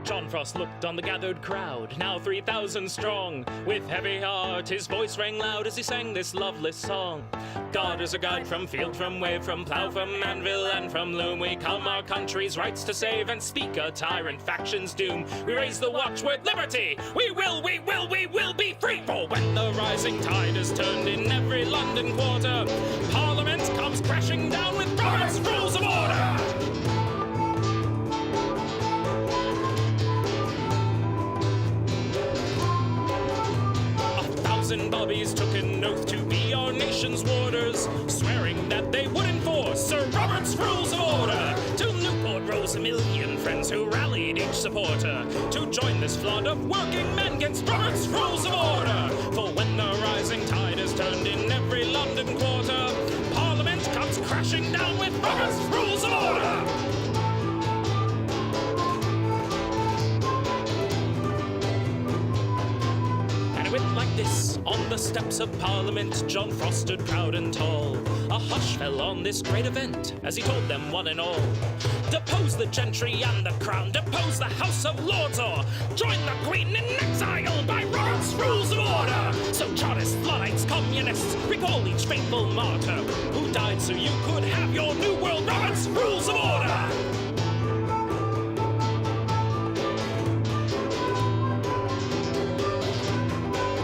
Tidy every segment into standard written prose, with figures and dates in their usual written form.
John Frost looked on the gathered crowd, now 3,000 strong. With heavy heart, his voice rang loud as he sang this loveless song. God is a guide from field, from wave, from plough, from anvil, and from loom. We come our country's rights to save and speak a tyrant faction's doom. We raise the watch with liberty. We will be free. For when the rising tide is turned in every London quarter, Parliament comes crashing down with Robert's Rules of Order. Bobbies took an oath to be our nation's warders, swearing that they would enforce Sir Robert's Rules of Order. To Newport rose a million friends who rallied each supporter to join this flood of working men against Robert's Rules of Order. For when the rising tide is turned in every London quarter, Parliament comes crashing down with Robert's Rules of Order. Like this, on the steps of Parliament, John Frost stood proud and tall. A hush fell on this great event as he told them one and all: depose the gentry and the crown, depose the House of Lords, or join the Queen in exile by Robert's Rules of Order. So Chartists, Luddites, Communists, recall each faithful martyr who died so you could have your new world Robert's Rules of Order.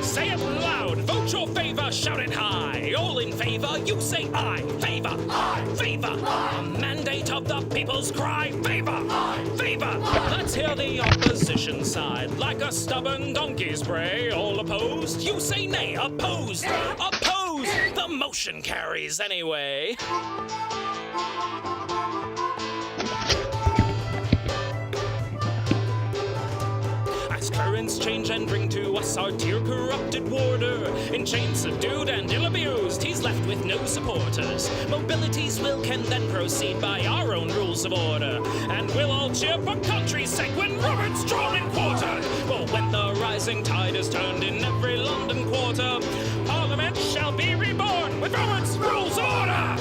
Say it loud, vote your favor, shout it high. All in favor, you say aye. Favor, aye, favor. Aye. A mandate of the people's cry. Favor, aye, favor. Let's hear the opposition side. Like a stubborn donkey's bray. All opposed, you say nay. Opposed, opposed. The motion carries anyway. Currents change and bring to us our dear corrupted warder. In chains subdued and ill-abused, he's left with no supporters. Mobility's will can then proceed by our own rules of order, and we'll all cheer for country's sake when Robert's drawn in quarter. For when the rising tide is turned in every London quarter, Parliament shall be reborn with Robert's Rules of Order.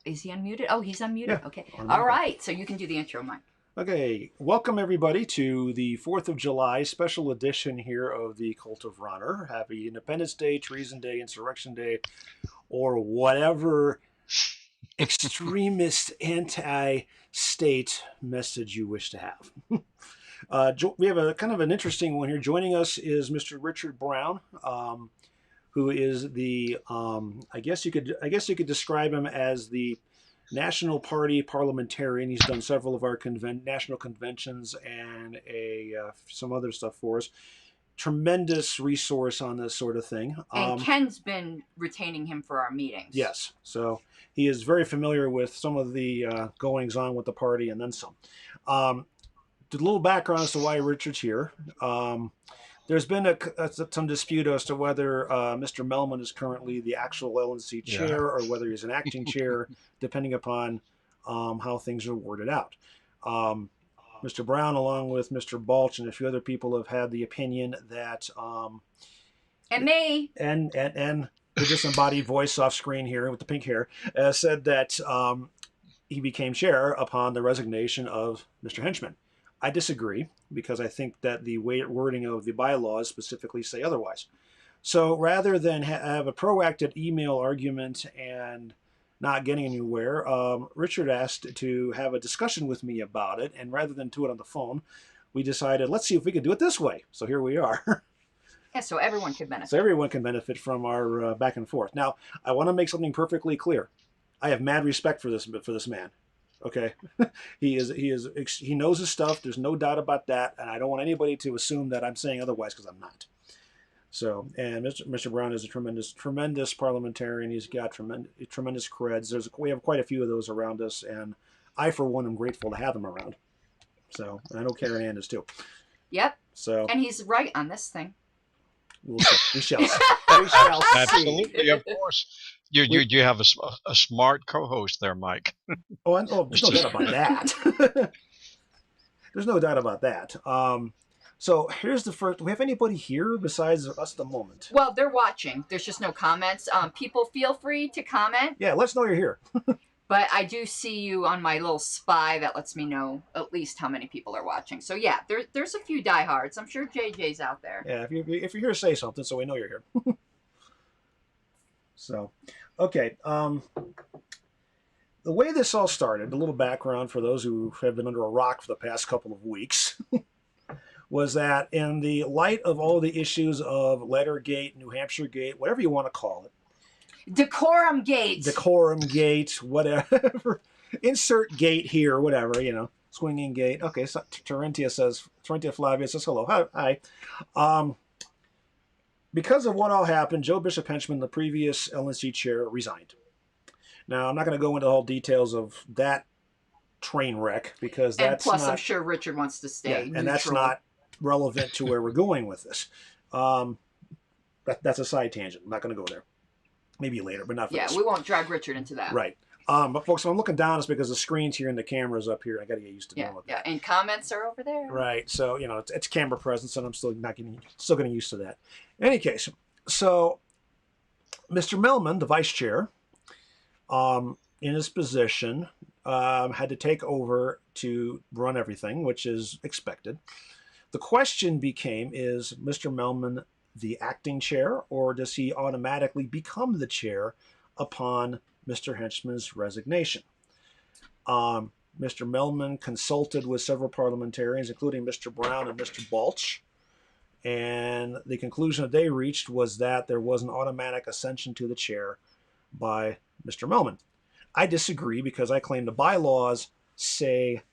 Is he unmuted? Oh, he's unmuted. Yeah, okay. unmuted. All right. So you can do the intro, Mike. Okay. Welcome, everybody, to the 4th of July special edition here of the Cult of RONR. Happy Independence Day, Treason Day, Insurrection Day, or whatever extremist anti-state message you wish to have. We have a kind of an interesting one here. Joining us is Mr. Richard Brown, who is the I guess you could describe him as the National Party parliamentarian. He's done several of our national conventions and some other stuff for us. Tremendous resource on this sort of thing. And Ken's been retaining him for our meetings. Yes, so he is very familiar with some of the goings on with the party and then some. A little background as to why Richard's here. There's been some dispute as to whether Mr. Melman is currently the actual LNC chair or whether he's an acting chair, depending upon how things are worded out. Mr. Brown, along with Mr. Balch and a few other people, have had the opinion that... and me! And the disembodied voice off screen here with the pink hair said that he became chair upon the resignation of Mr. Henchman. I disagree, because I think that the wording of the bylaws specifically say otherwise. So rather than have a proactive email argument and not getting anywhere, Richard asked to have a discussion with me about it, and rather than do it on the phone, we decided, let's see if we can do it this way. So here we are. Yeah, so everyone can benefit. So everyone can benefit from our back and forth. Now, I want to make something perfectly clear. I have mad respect for this man. Okay, he knows his stuff. There's no doubt about that, and I don't want anybody to assume that I'm saying otherwise, because I'm not. So, and Mr. Brown is a tremendous parliamentarian. He's got tremendous creds. We have quite a few of those around us, and I, for one, am grateful to have them around. So, and I know Karen Ann is too. Yep. So, and he's right on this thing. We shall see. We shall see. Absolutely, of course. You have a smart co-host there, Mike. There's no doubt about that. There's no doubt about that. So here's the first. Do we have anybody here besides us at the moment? Well, they're watching. There's just no comments. People feel free to comment, Yeah, let us know you're here. but I do see you on my little spy that lets me know at least how many people are watching. So yeah, there's a few diehards. I'm sure JJ's out there. Yeah, if you're here, say something so we know you're here. So, okay. The way this all started, a little background for those who have been under a rock for the past couple of weeks, was that in the light of all the issues of Lettergate, New Hampshire Gate, whatever you want to call it, Decorum Gate. Decorum Gate, whatever, insert gate here, whatever, swinging gate. Okay, so Terentia Flavia says hello. Hi. Because of what all happened, Joe Bishop Henchman, the previous LNC chair, resigned. Now, I'm not going to go into all details of that train wreck because and that's plus, not, I'm sure Richard wants to stay neutral. and that's not relevant to where we're going with this. That's a side tangent. I'm not going to go there. Maybe later, but not for this. We won't drag Richard into that. Right. But folks, when I'm looking down, it's because the screen's here and the camera's up here. I got to get used to dealing with that. And comments are over there. Right. So it's camera presence, and I'm still getting used to that. In any case, so Mr. Melman, the vice chair, in his position, had to take over to run everything, which is expected. The question became, is Mr. Melman the acting chair, or does he automatically become the chair upon Mr. Henchman's resignation? Mr. Melman consulted with several parliamentarians, including Mr. Brown and Mr. Balch, and the conclusion that they reached was that there was an automatic ascension to the chair by Mr. Melman. I disagree because I claim the bylaws say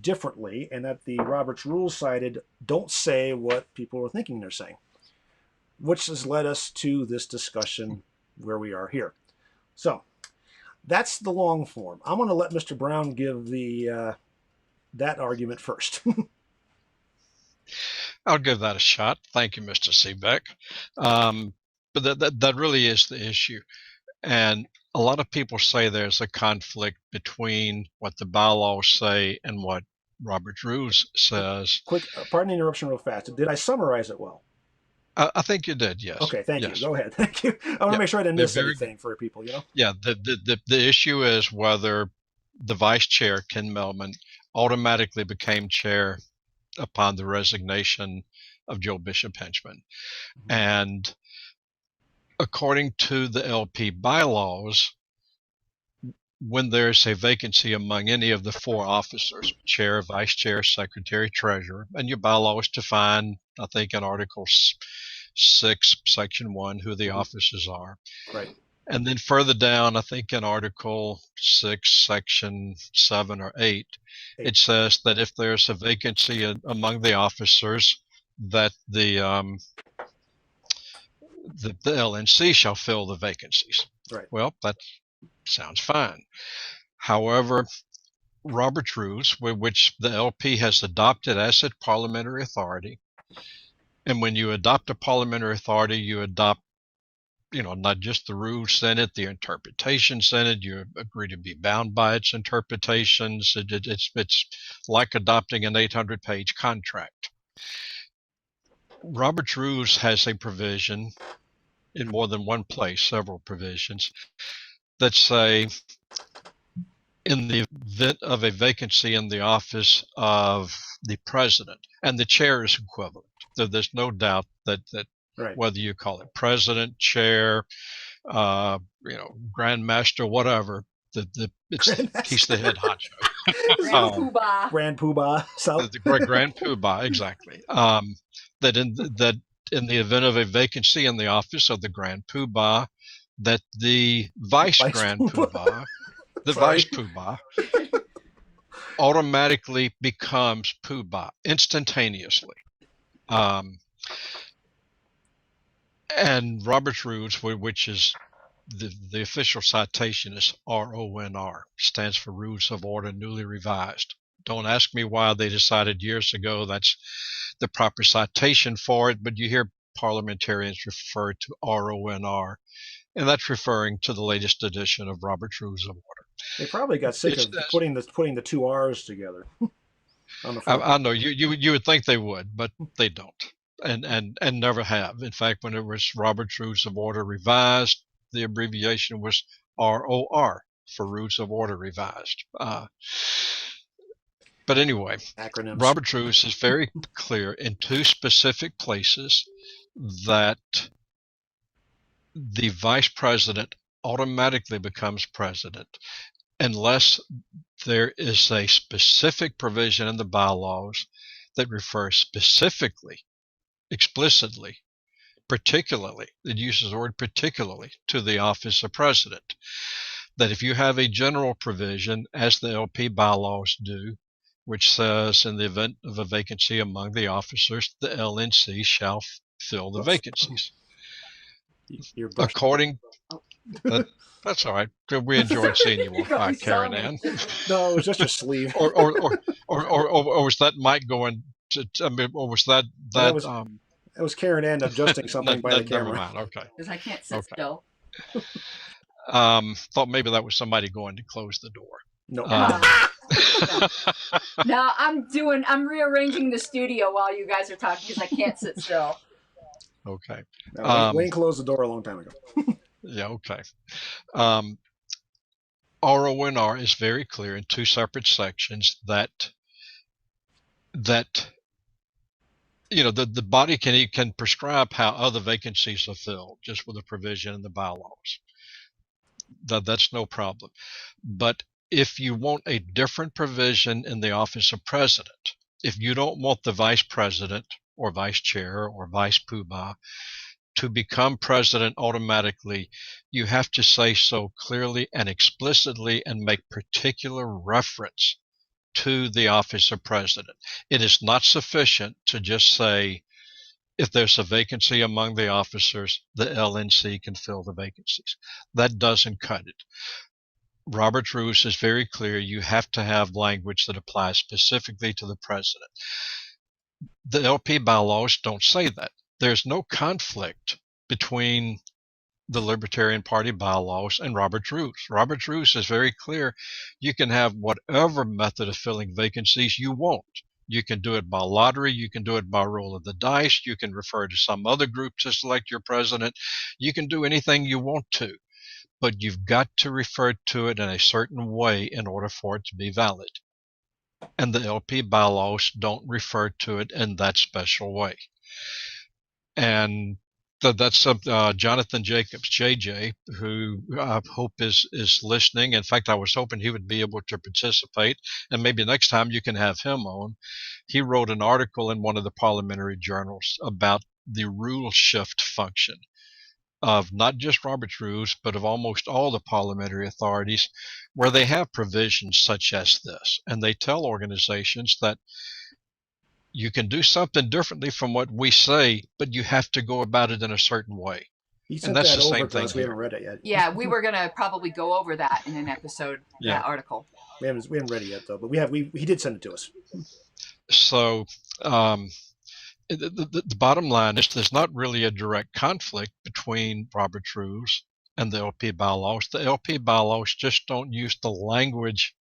differently, and that the Roberts Rules cited don't say what people were thinking they're saying, which has led us to this discussion where we are here. So that's the long form. I'm going to let Mr. Brown give that argument first. I'll give that a shot. Thank you, Mr. Seebeck. But that really is the issue. And a lot of people say there's a conflict between what the bylaws say and what Robert's Rules says. Quick, pardon the interruption real fast. Did I summarize it well? I think you did, yes. Okay, thank yes. you. Go ahead. Thank you. I want to make sure I didn't miss anything for people, Yeah, the issue is whether the vice chair, Ken Melman, automatically became chair upon the resignation of Joe Bishop Henchman. Mm-hmm. And according to the LP bylaws, when there's a vacancy among any of the four officers, chair, vice chair, secretary, treasurer, and your bylaws define, I think in Article 6, Section 1, who the officers are. Right. And then further down, I think in Article 6, Section 7 or 8, it says that if there's a vacancy among the officers, that the LNC shall fill the vacancies. Right. Well, that sounds fine. However, Robert's Rules, which the LP has adopted as its parliamentary authority, and when you adopt a parliamentary authority, you adopt, not just the rules Senate, the interpretation Senate, you agree to be bound by its interpretations. It's like adopting an 800-page contract. Robert's Rules has a provision in more than one place, several provisions, that say in the event of a vacancy in the office of the president, and the chair is equivalent. There's no doubt that right. Whether you call it president, chair, grandmaster, whatever, he's the head honcho. Grand Poobah. The Grand Poobah, exactly. That in the event of a vacancy in the office of the Grand Poobah, that the Vice Grand Poobah, Vice Poobah, automatically becomes Poobah instantaneously. And Robert's Rules, which is the official citation, is RONR, stands for Rules of Order Newly Revised. Don't ask me why they decided years ago that's the proper citation for it, but you hear parliamentarians refer to RONR, and that's referring to the latest edition of Robert's Rules of Order. They probably got sick of putting the two R's together. on the front. I know you would think they would, but they don't, and never have. In fact, when it was Robert's Rules of Order Revised, the abbreviation was ROR for Rules of Order Revised. But anyway, Acronyms. Robert's Rules is very clear in two specific places that the vice president automatically becomes president unless there is a specific provision in the bylaws that refers specifically, explicitly, particularly, it uses the word particularly, to the office of president. That if you have a general provision, as the LP bylaws do, which says in the event of a vacancy among the officers, the LNC shall fill the vacancies. You're According, that's all right. We enjoyed seeing you walk by, Karen Ann. No, it was just your sleeve. or was that Mike going to? I mean, or was that It was Karen Ann adjusting something by the camera. Never mind. Okay. Because I can't sit still. Thought maybe that was somebody going to close the door. No. No, I'm rearranging the studio while you guys are talking because I can't sit still. Okay. No, Wayne closed the door a long time ago. Yeah. Okay. RONR is very clear in two separate sections that the body can prescribe how other vacancies are filled just with a provision in the bylaws. That's no problem. But if you want a different provision in the office of president, if you don't want the vice president or vice chair or vice poobah to become president automatically, you have to say so clearly and explicitly and make particular reference to the office of president. It is not sufficient to just say, if there's a vacancy among the officers, the LNC can fill the vacancies. That doesn't cut it. Robert's Rules is very clear. You have to have language that applies specifically to the president. The LP bylaws don't say that. There's no conflict between the Libertarian Party bylaws and Robert's Rules. Robert's Rules is very clear. You can have whatever method of filling vacancies you want. You can do it by lottery. You can do it by roll of the dice. You can refer to some other group to select your president. You can do anything you want to, but you've got to refer to it in a certain way in order for it to be valid. And the LP bylaws don't refer to it in that special way. And that's Jonathan Jacobs, JJ, who I hope is listening. In fact, I was hoping he would be able to participate, and maybe next time you can have him on. He wrote an article in one of the parliamentary journals about the rule shift function of not just Robert's Rules, but of almost all the parliamentary authorities, where they have provisions such as this. And they tell organizations that you can do something differently from what we say, but you have to go about it in a certain way. He sent that over to us. We haven't read it yet. Yeah, we were gonna probably go over that in an episode. Yeah. That article. We haven't read it yet though, but he did send it to us. So the bottom line is there's not really a direct conflict between Robert's Rules and the LP bylaws. The LP bylaws just don't use the language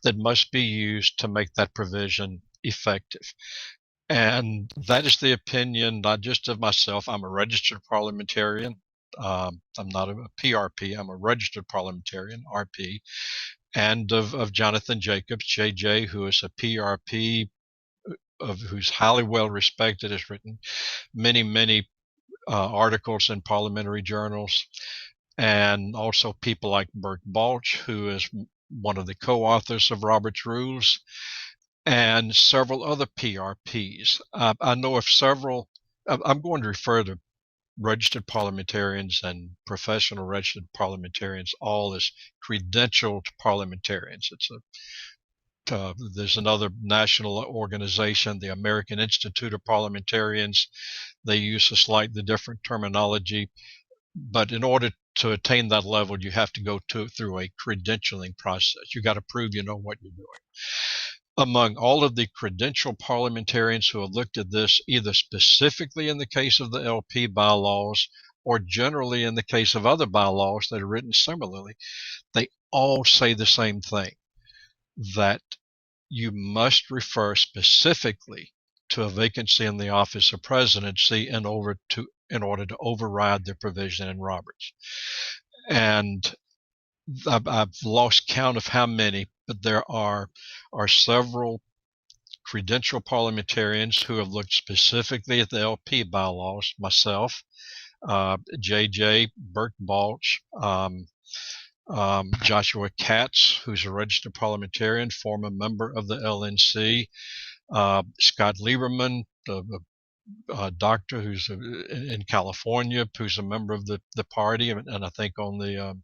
that must be used to make that provision effective. And that is the opinion not just of myself. I'm a registered parliamentarian. I'm not a PRP. I'm a registered parliamentarian, RP, and of Jonathan Jacobs, JJ, who is a PRP, who's highly well respected, has written many articles in parliamentary journals, and also people like Bert Balch, who is one of the co-authors of Robert's Rules, and several other PRPs. I know of several. I'm going to refer to registered parliamentarians and professional registered parliamentarians all as credentialed parliamentarians. There's another national organization, the American Institute of Parliamentarians. They use a slightly different terminology, but in order to attain that level, you have to go through a credentialing process. You got to prove you know what you're doing. Among all of the credentialed parliamentarians who have looked at this, either specifically in the case of the LP bylaws or generally in the case of other bylaws that are written similarly, they all say the same thing, that you must refer specifically to a vacancy in the office of presidency in order to override the provision in Roberts. And I've lost count of how many, but there are several credential parliamentarians who have looked specifically at the LP bylaws, myself, JJ, Burt Balch, Joshua Katz, who's a registered parliamentarian, former member of the LNC, Scott Lieberman, the doctor who's in California, who's a member of the party, and I think on the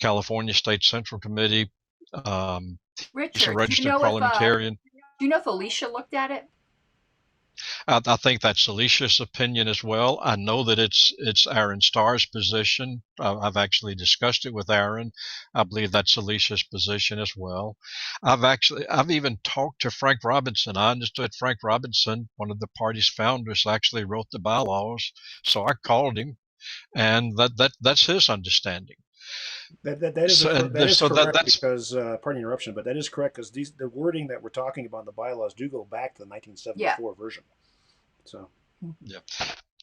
California State Central Committee. He's a Richard, registered parliamentarian. Do you know if Alicia looked at it? I think that's Alicia's opinion as well. I know that it's Aaron Starr's position. I've actually discussed it with Aaron. I believe that's Alicia's position as well. I've even talked to Frank Robinson. I understood Frank Robinson, one of the party's founders, actually wrote the bylaws. So I called him, and that's his understanding. That is correct because pardon the interruption, but that is correct because the wording that we're talking about in the bylaws do go back to the 1974 version. So yeah.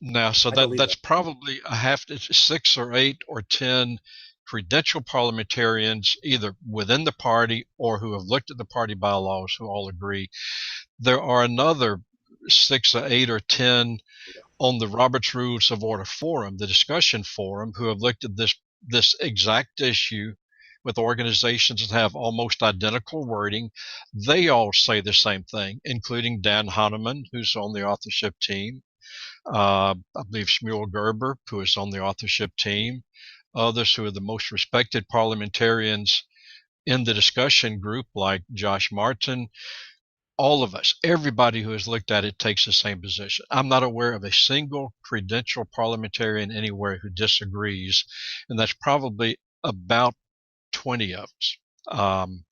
Now, so that's probably I have to 6 or 8 or 10 credential parliamentarians either within the party or who have looked at the party bylaws who all agree. There are another 6 or 8 or 10 on the Roberts Rules of Order Forum, the discussion forum, who have looked at this exact issue with organizations that have almost identical wording. They all say the same thing, including Dan Hahnemann, who's on the authorship team. I believe Shmuel Gerber, who is on the authorship team. Others who are the most respected parliamentarians in the discussion group, like Josh Martin. All of us, everybody who has looked at it takes the same position. I'm not aware of a single credential parliamentarian anywhere who disagrees, and that's probably about 20 of us. And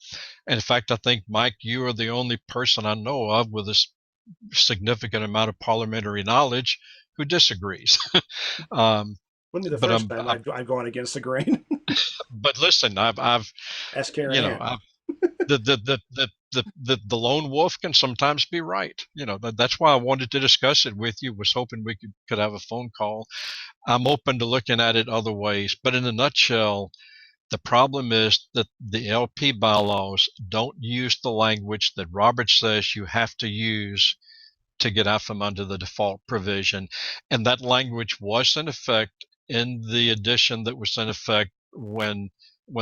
in fact, I think, Mike, you are the only person I know of with a significant amount of parliamentary knowledge who disagrees. Wouldn't be the first time I've gone against the grain. But listen, I've ask Karen. The lone wolf can sometimes be right. That's why I wanted to discuss it with you. Was hoping we could have a phone call. I'm open to looking at it other ways, but in a nutshell, the problem is that the LP bylaws don't use the language that Roberts says you have to use to get out from under the default provision, and that language was in effect in the edition that was in effect when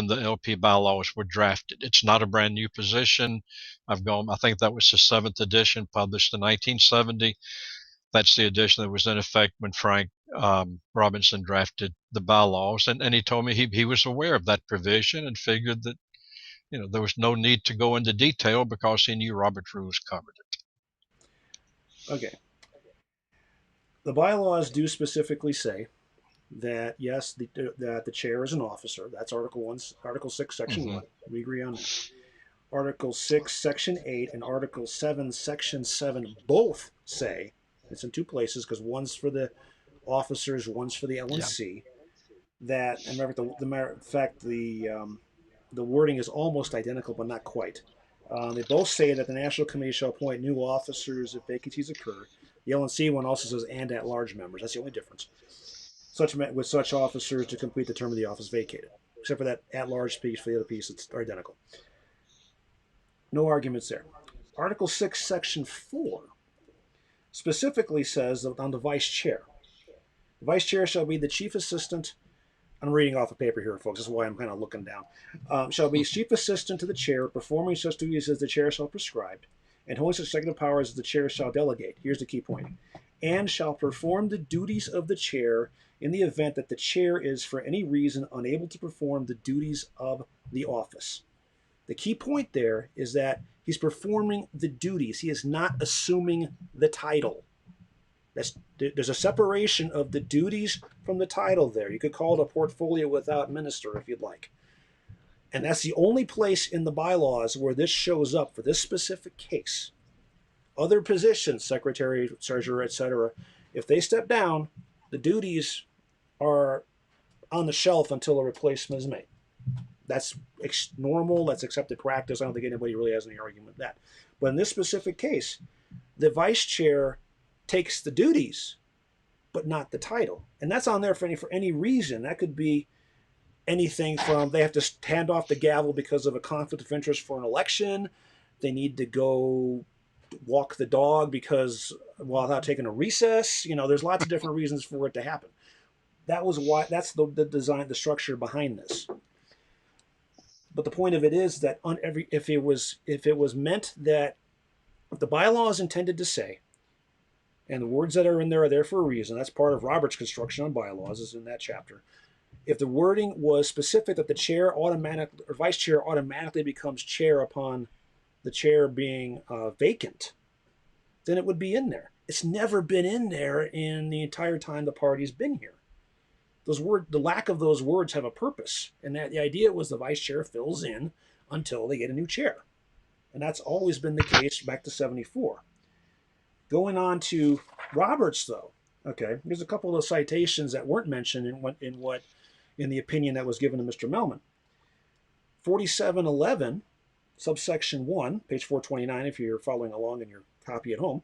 the LP bylaws were drafted. It's not a brand new position. I think that was the 7th edition, published in 1970. That's the edition that was in effect when Frank Robinson drafted the bylaws. And he told me he was aware of that provision and figured that, there was no need to go into detail because he knew Robert's rules covered it. Okay. The bylaws do specifically say that yes, that the chair is an officer. That's Article 6, Section 1. We agree on that. Article 6, Section 8, and Article 7, Section 7 both say, it's in 2 places because one's for the officers, one's for the LNC, that, and remember, in fact, the wording is almost identical, but not quite. They both say that the National Committee shall appoint new officers if vacancies occur. The LNC one also says and at-large members. That's the only difference. With such officers to complete the term of the office vacated. Except for that at-large piece, for the other piece, it's identical. No arguments there. Article 6, Section 4 specifically says that on the vice chair. The vice chair shall be the chief assistant. I'm reading off a paper here, folks. This is why I'm kind of looking down. Shall be chief assistant to the chair, performing such duties as the chair shall prescribe, and holding such executive powers as the chair shall delegate. Here's the key point. And shall perform the duties of the chair in the event that the chair is, for any reason, unable to perform the duties of the office. The key point there is that he's performing the duties. He is not assuming the title. There's a separation of the duties from the title there. You could call it a portfolio without minister if you'd like. And that's the only place in the bylaws where this shows up for this specific case. Other positions, secretary, treasurer, etc., if they step down, the duties are on the shelf until a replacement is made. That's normal. That's accepted practice. I don't think anybody really has any argument with that. But in this specific case, the vice chair takes the duties, but not the title. And that's on there for any reason. That could be anything from they have to hand off the gavel because of a conflict of interest for an election. They need to go walk the dog because without taking a recess. There's lots of different reasons for it to happen. That was why. That's the design, the structure behind this. But the point of it is that if it was meant that if the bylaw is intended to say, and the words that are in there are there for a reason. That's part of Robert's construction on bylaws, is in that chapter. If the wording was specific that the chair automatically or vice chair automatically becomes chair upon the chair being vacant, then it would be in there. It's never been in there in the entire time the party's been here. The lack of those words have a purpose, and that the idea was the vice chair fills in until they get a new chair, and that's always been the case back to 74. Going on to Roberts, though, okay, there's a couple of citations that weren't mentioned in the opinion that was given to Mr. Melman. 4711, subsection 1, page 429, if you're following along in your copy at home,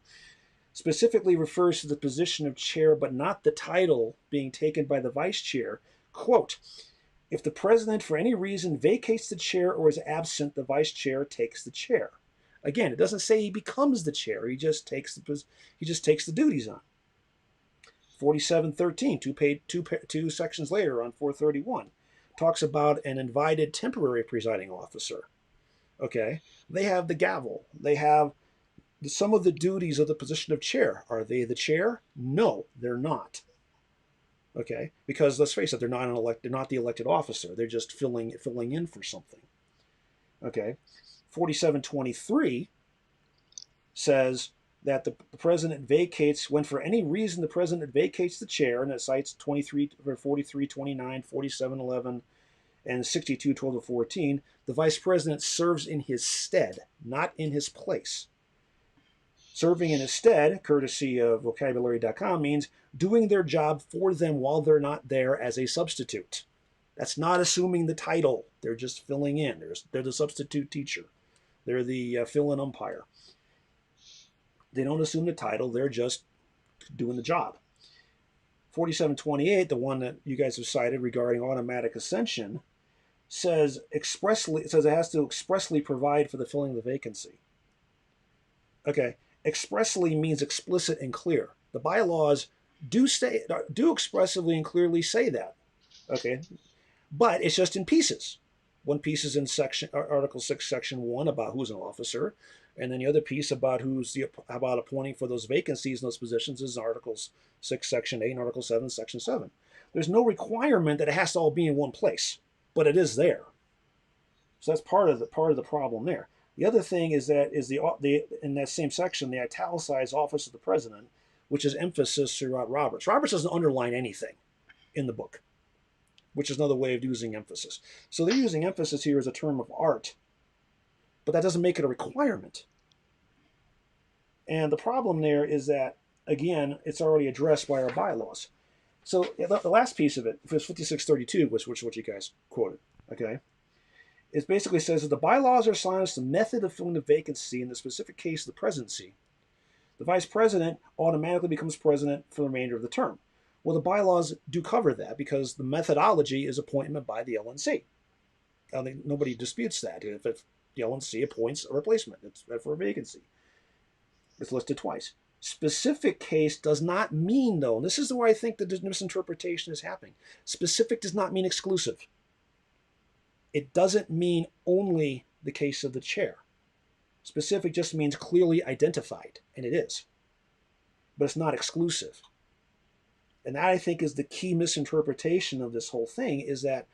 specifically refers to the position of chair, but not the title being taken by the vice chair. Quote, if the president for any reason vacates the chair or is absent, the vice chair takes the chair. Again, it doesn't say he becomes the chair. He just takes the duties on. 4713, two sections later on 431, talks about an invited temporary presiding officer. Okay, they have the gavel. They have some of the duties of the position of chair. Are they the chair? No, they're not. Okay, because let's face it, they're not the elected officer. They're just filling in for something. Okay, 4723 says that the president vacates when for any reason the president vacates the chair, and it cites 4329, 4711, and 6212-14. The vice president serves in his stead, not in his place. Serving in his stead, courtesy of vocabulary.com, means doing their job for them while they're not there as a substitute. That's not assuming the title. They're just filling in. They're the substitute teacher. They're the fill-in umpire. They don't assume the title. They're just doing the job. 4728, the one that you guys have cited regarding automatic ascension, says it has to expressly provide for the filling of the vacancy. Okay. Expressly means explicit and clear. The bylaws do expressively and clearly say that. Okay, but it's just in pieces. One piece is in Article 6, Section 1 about who's an officer, and then the other piece about about appointing for those vacancies in those positions is Articles 6, Section 8, and Article 7, Section 7. There's no requirement that it has to all be in one place, but it is there. So that's part of the problem there. The other thing is in that same section, the italicized office of the president, which is emphasis throughout Roberts. Roberts doesn't underline anything in the book, which is another way of using emphasis. So they're using emphasis here as a term of art, but that doesn't make it a requirement. And the problem there is that, again, it's already addressed by our bylaws. So the last piece of it, 5632, which is what you guys quoted, okay? It basically says that the bylaws are assigned as the method of filling the vacancy in the specific case of the presidency. The vice president automatically becomes president for the remainder of the term. Well, the bylaws do cover that because the methodology is appointment by the LNC. I think nobody disputes that. If the LNC appoints a replacement, it's for a vacancy. It's listed twice. Specific case does not mean, though, and this is where I think the misinterpretation is happening. Specific does not mean exclusive. It doesn't mean only the case of the chair. Specific just means clearly identified, and it is. But it's not exclusive. And that, I think, is the key misinterpretation of this whole thing, is that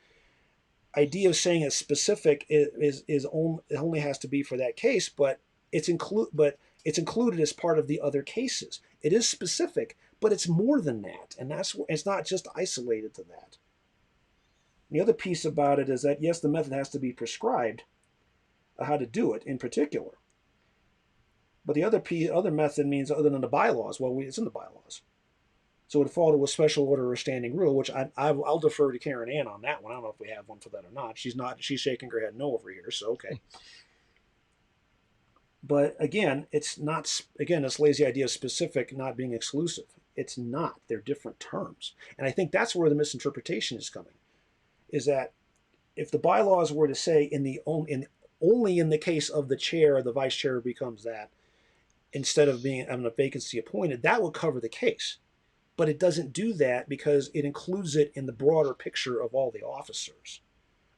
idea of saying it's specific it only has to be for that case, but it's included as part of the other cases. It is specific, but it's more than that, and it's not just isolated to that. The other piece about it is that, yes, the method has to be prescribed, how to do it in particular. But the other method means, other than the bylaws, well, it's in the bylaws. So it would fall to a special order or standing rule, which I'll defer to Karen Ann on that one. I don't know if we have one for that or not. She's shaking her head no over here. So okay. But again, it's not. Again, this lazy idea of specific not being exclusive. It's not. They're different terms, and I think that's where the misinterpretation is coming. Is that if the bylaws were to say only in the case of the chair, the vice chair becomes that, instead of being having a vacancy appointed, that would cover the case. But it doesn't do that because it includes it in the broader picture of all the officers.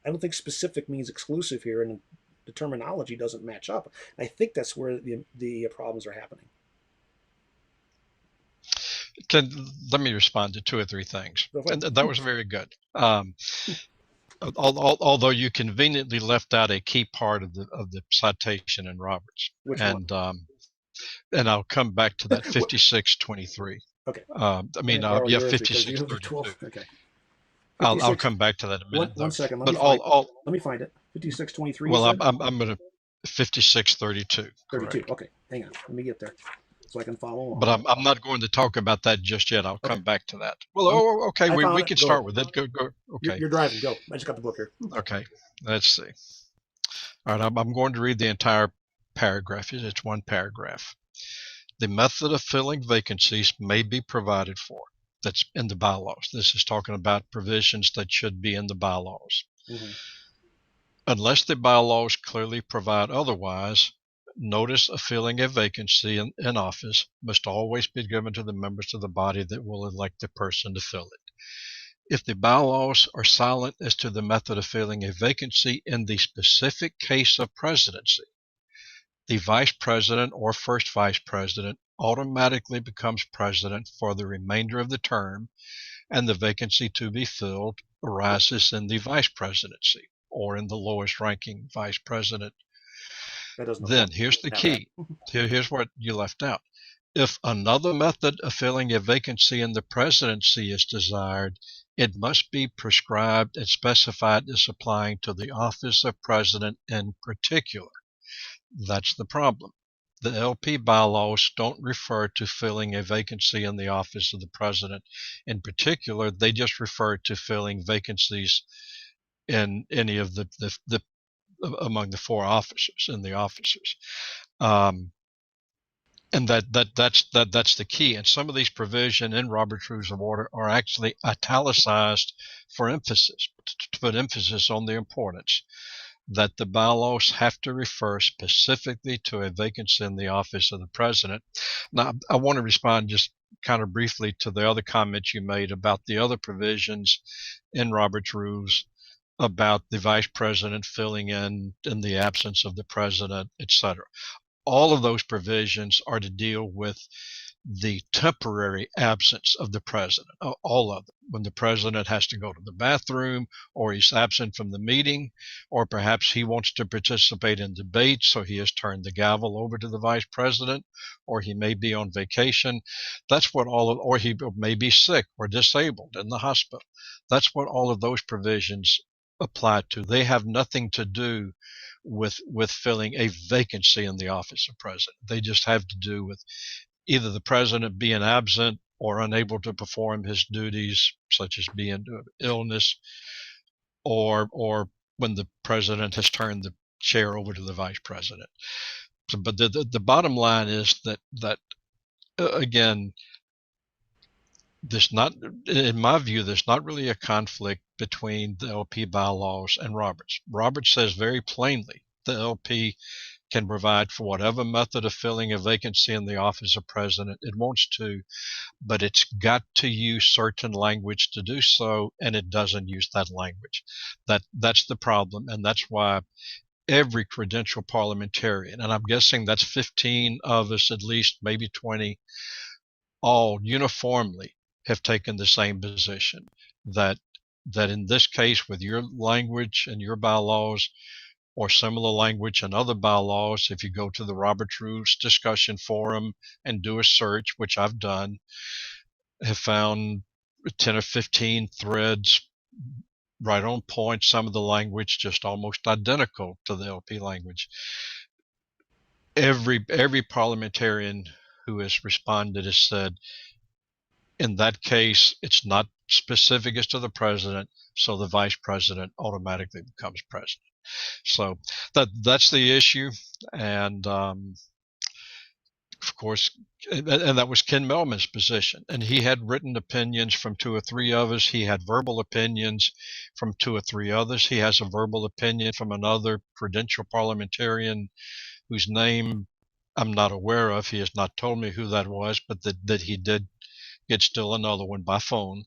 I don't think specific means exclusive here, and the terminology doesn't match up. I think that's where the problems are happening. Let me respond to two or three things. And that was very good. Although you conveniently left out a key part of the citation in Roberts. Which one? And I'll come back to that 5623. Okay. I mean, yeah, 5632. Okay. I'll come back to that in a minute. One second. Let me find it. 5623. Well, I'm going to 5632. 32. Okay. Hang on. Let me get there so I can follow along. But I'm not going to talk about that just yet. I'll come back to that. Well, okay. We can start with it. Go. Okay. You're driving. Go. I just got the book here. Okay. Let's see. All right. I'm going to read the entire paragraph. It's one paragraph. The method of filling vacancies may be provided for. That's in the bylaws. This is talking about provisions that should be in the bylaws. Mm-hmm. Unless the bylaws clearly provide otherwise, notice of filling a vacancy in office must always be given to the members of the body that will elect the person to fill it. If the bylaws are silent as to the method of filling a vacancy in the specific case of presidency, the vice president or first vice president automatically becomes president for the remainder of the term, and the vacancy to be filled arises in the vice presidency or in the lowest ranking vice president. Then here's the key. Here's what you left out. If another method of filling a vacancy in the presidency is desired, it must be prescribed and specified as applying to the office of president in particular. That's the problem. The LP bylaws don't refer to filling a vacancy in the office of the president in particular. They just refer to filling vacancies in any of the among the four officers in the officers. And that's the key. And some of these provisions in Robert's Rules of Order are actually italicized for emphasis, to put emphasis on the importance that the bylaws have to refer specifically to a vacancy in the office of the president. Now, I want to respond just kind of briefly to the other comments you made about the other provisions in Robert's Rules about the vice president filling in the absence of the president, etc. All of those provisions are to deal with the temporary absence of the president, all of them. When the president has to go to the bathroom, or he's absent from the meeting, or perhaps he wants to participate in debate, so he has turned the gavel over to the vice president, or he may be on vacation. That's what or he may be sick or disabled in the hospital. That's what all of those provisions apply to. They have nothing to do with filling a vacancy in the office of president. They just have to do with either the president being absent or unable to perform his duties, such as being illness, or when the president has turned the chair over to the vice president. So, but the bottom line is that again, in my view, there's not really a conflict between the LP bylaws and Roberts. Roberts says very plainly the LP can provide for whatever method of filling a vacancy in the office of president it wants to, but it's got to use certain language to do so, and it doesn't use that language. That's the problem, and that's why every credentialed parliamentarian, and I'm guessing that's 15 of us, at least maybe 20, all uniformly have taken the same position, that in this case, with your language and your bylaws, or similar language and other bylaws, if you go to the Robert's Rules discussion forum and do a search, which I've done, have found 10 or 15 threads right on point, some of the language just almost identical to the LP language. Every parliamentarian who has responded has said, In that case, it's not specific as to the president, so the vice president automatically becomes president. So that's the issue, and of course, and that was Ken Melman's position. And he had written opinions from two or three others. He had verbal opinions from two or three others. He has a verbal opinion from another prudential parliamentarian whose name I'm not aware of. He has not told me who that was, but that he did get still another one by phone.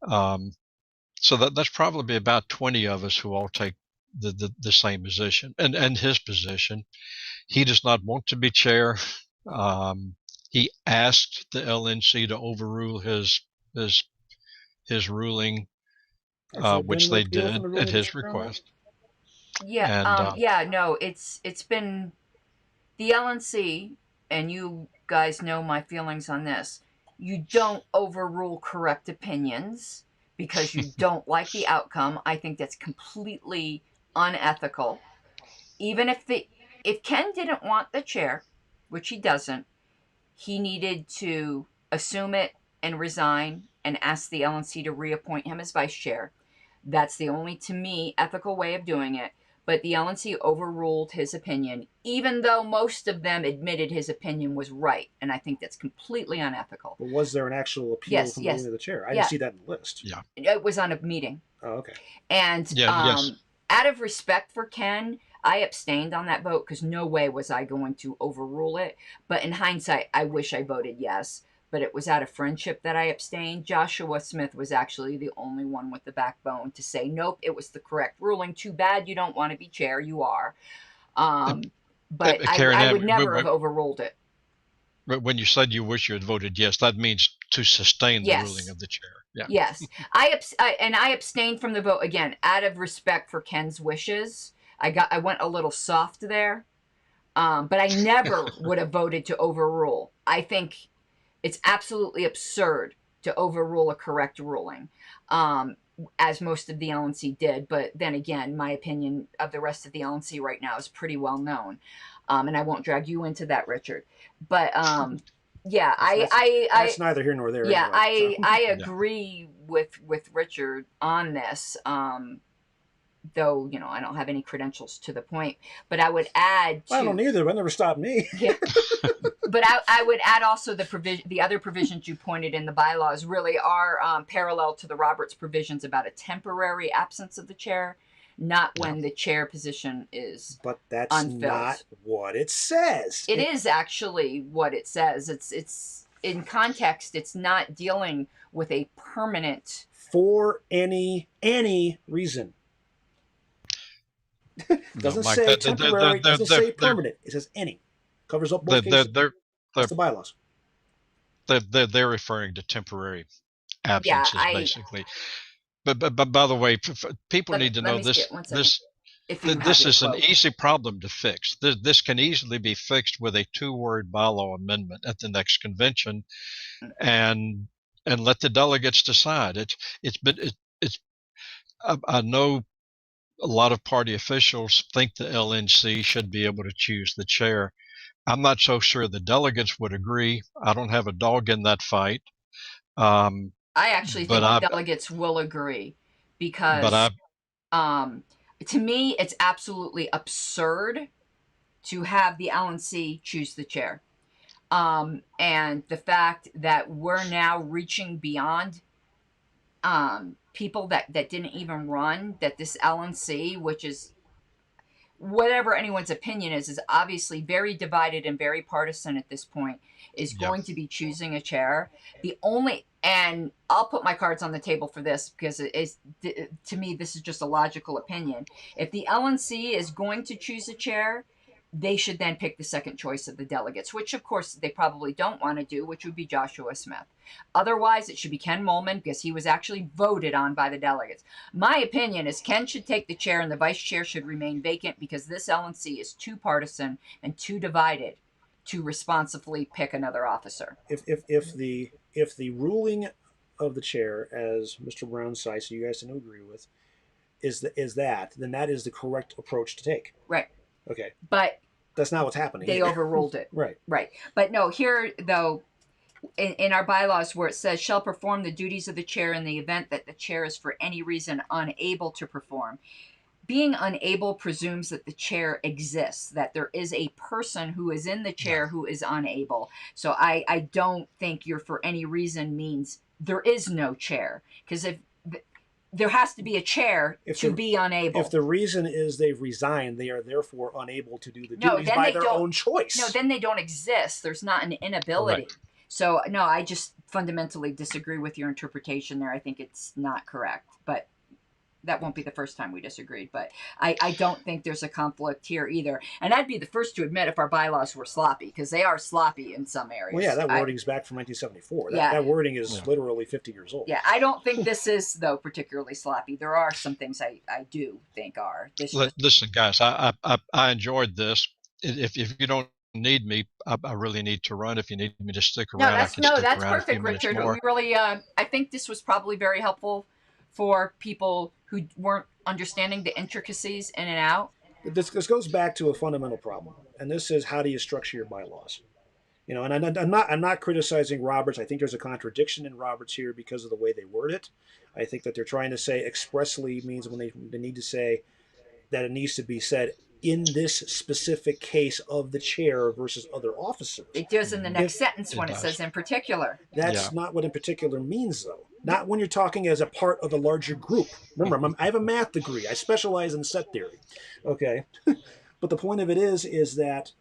So that's probably about 20 of us who all take the same position. And his position, he does not want to be chair. He asked the LNC to overrule his ruling, Has there been which an they appeal from did the ruling at his this round? request. Yeah, And yeah, no, it's been the LNC, and you guys know my feelings on this. You don't overrule correct opinions because you don't like the outcome. I think that's completely unethical. Even if Ken didn't want the chair, which he doesn't, he needed to assume it and resign and ask the LNC to reappoint him as vice chair. That's the only, to me, ethical way of doing it. But the LNC overruled his opinion, even though most of them admitted his opinion was right. And I think that's completely unethical. But was there an actual appeal Yes, from the yes. ruling of the chair? I Yeah. didn't see that in the list. yeah, It was on a meeting. Oh, okay. And yes. out of respect for Ken, I abstained on that vote because no way was I going to overrule it. But in hindsight, I wish I voted yes. But it was out of friendship that I abstained. Joshua Smith was actually the only one with the backbone to say, nope, it was the correct ruling. Too bad you don't want to be chair. You are. But Karen, I would never have overruled it. when you said you wish you had voted yes, that means to sustain the Yes. ruling of the chair. Yeah. Yes. I abstained from the vote again out of respect for Ken's wishes. I went a little soft there. But I never would have voted to overrule. I think it's absolutely absurd to overrule a correct ruling, as most of the LNC did. But then again, my opinion of the rest of the LNC right now is pretty well known. And I won't drag you into that, Richard. But yeah, that's neither here nor there. Yeah, anyway, so. I agree with Richard on this. Though, I don't have any credentials to the point, but I would add I don't either, but it never stopped me. Yeah. But I would add also the other provisions you pointed in the bylaws really are parallel to the Roberts provisions about a temporary absence of the chair, not when the chair position is But that's unfilled. not what it says. It is actually what it says. It's in context. It's not dealing with a permanent For any reason. Doesn't say temporary, doesn't say permanent. It says any. Covers up both cases. That's the bylaws. They're referring to temporary absences, basically. But by the way, people need to know this is an easy problem to fix. This can easily be fixed with a 2-word bylaw amendment at the next convention, and let the delegates decide. I know a lot of party officials think the LNC should be able to choose the chair. I'm not so sure the delegates would agree. I don't have a dog in that fight. I actually think the delegates will agree because to me, it's absolutely absurd to have the LNC choose the chair. And the fact that we're now reaching beyond people that didn't even run, that this LNC, which is whatever anyone's opinion is obviously very divided and very partisan at this point, is going to be choosing a chair. And I'll put my cards on the table for this because to me, this is just a logical opinion. If the LNC is going to choose a chair, they should then pick the second choice of the delegates, which of course they probably don't want to do, which would be Joshua Smith. Otherwise, it should be Ken Molman because he was actually voted on by the delegates. My opinion is Ken should take the chair and the vice chair should remain vacant because this LNC is too partisan and too divided to responsibly pick another officer. If the ruling of the chair, as Mr. Brown cites, so you guys didn't agree with, then that is the correct approach to take. Right. Okay. But that's not what's happening. They overruled it. Right. Right. But no, here though, in our bylaws where it says shall perform the duties of the chair in the event that the chair is for any reason unable to perform. Being unable presumes that the chair exists, that there is a person who is in the chair who is unable. So I don't think you're for any reason means there is no chair, because if there has to be a chair to be unable. If the reason is they've resigned, they are therefore unable to do the duties by their own choice. No, then they don't exist. There's not an inability. Correct. So, no, I just fundamentally disagree with your interpretation there. I think it's not correct. But that won't be the first time we disagreed. But I don't think there's a conflict here either. And I'd be the first to admit if our bylaws were sloppy, because they are sloppy in some areas. Well, yeah, that wording's back from 1974. That wording is literally 50 years old. Yeah, I don't think this is, though, particularly sloppy. There are some things I do think are. Listen, guys, I enjoyed this. If you don't need me, I really need to run. If you need me to stick around, that's perfect, Richard. We really, I think this was probably very helpful for people who weren't understanding the intricacies in and out. This goes back to a fundamental problem, and this is how do you structure your bylaws? You know, and I'm not criticizing Roberts. I think there's a contradiction in Roberts here because of the way they word it. I think that they're trying to say expressly means when they need to say that it needs to be said in this specific case of the chair versus other officers. It does in the next sentence when it says in particular. That's not what in particular means, though. Not when you're talking as a part of a larger group. Remember, I have a math degree. I specialize in set theory. Okay? But the point of it is that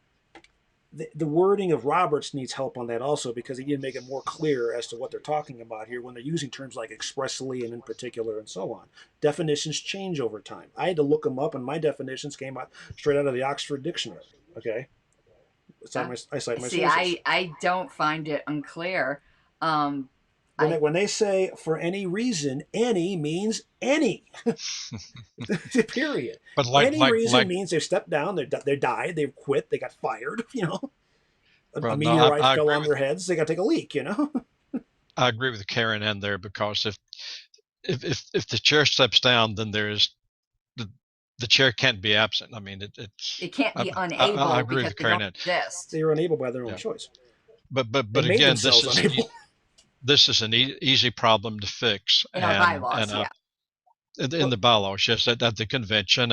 the wording of Roberts needs help on that also, because he didn't make it more clear as to what they're talking about here when they're using terms like expressly and in particular and so on. Definitions change over time. I had to look them up, and my definitions came out straight out of the Oxford Dictionary. Okay? I cite my sources. I don't find it unclear. When they say for any reason, any means any. Period. But any reason means they've stepped down, they died, they've quit, they got fired, you know. A meteorite fell on their heads, they got to take a leak, you know. I agree with Karen in there, because if the chair steps down, then there's the chair can't be absent. I mean, it can't be unable. I agree because with Karen. They don't exist. They were unable by their own choice. But again, this is an easy problem to fix. In our bylaws, in the bylaws, yes, at the convention,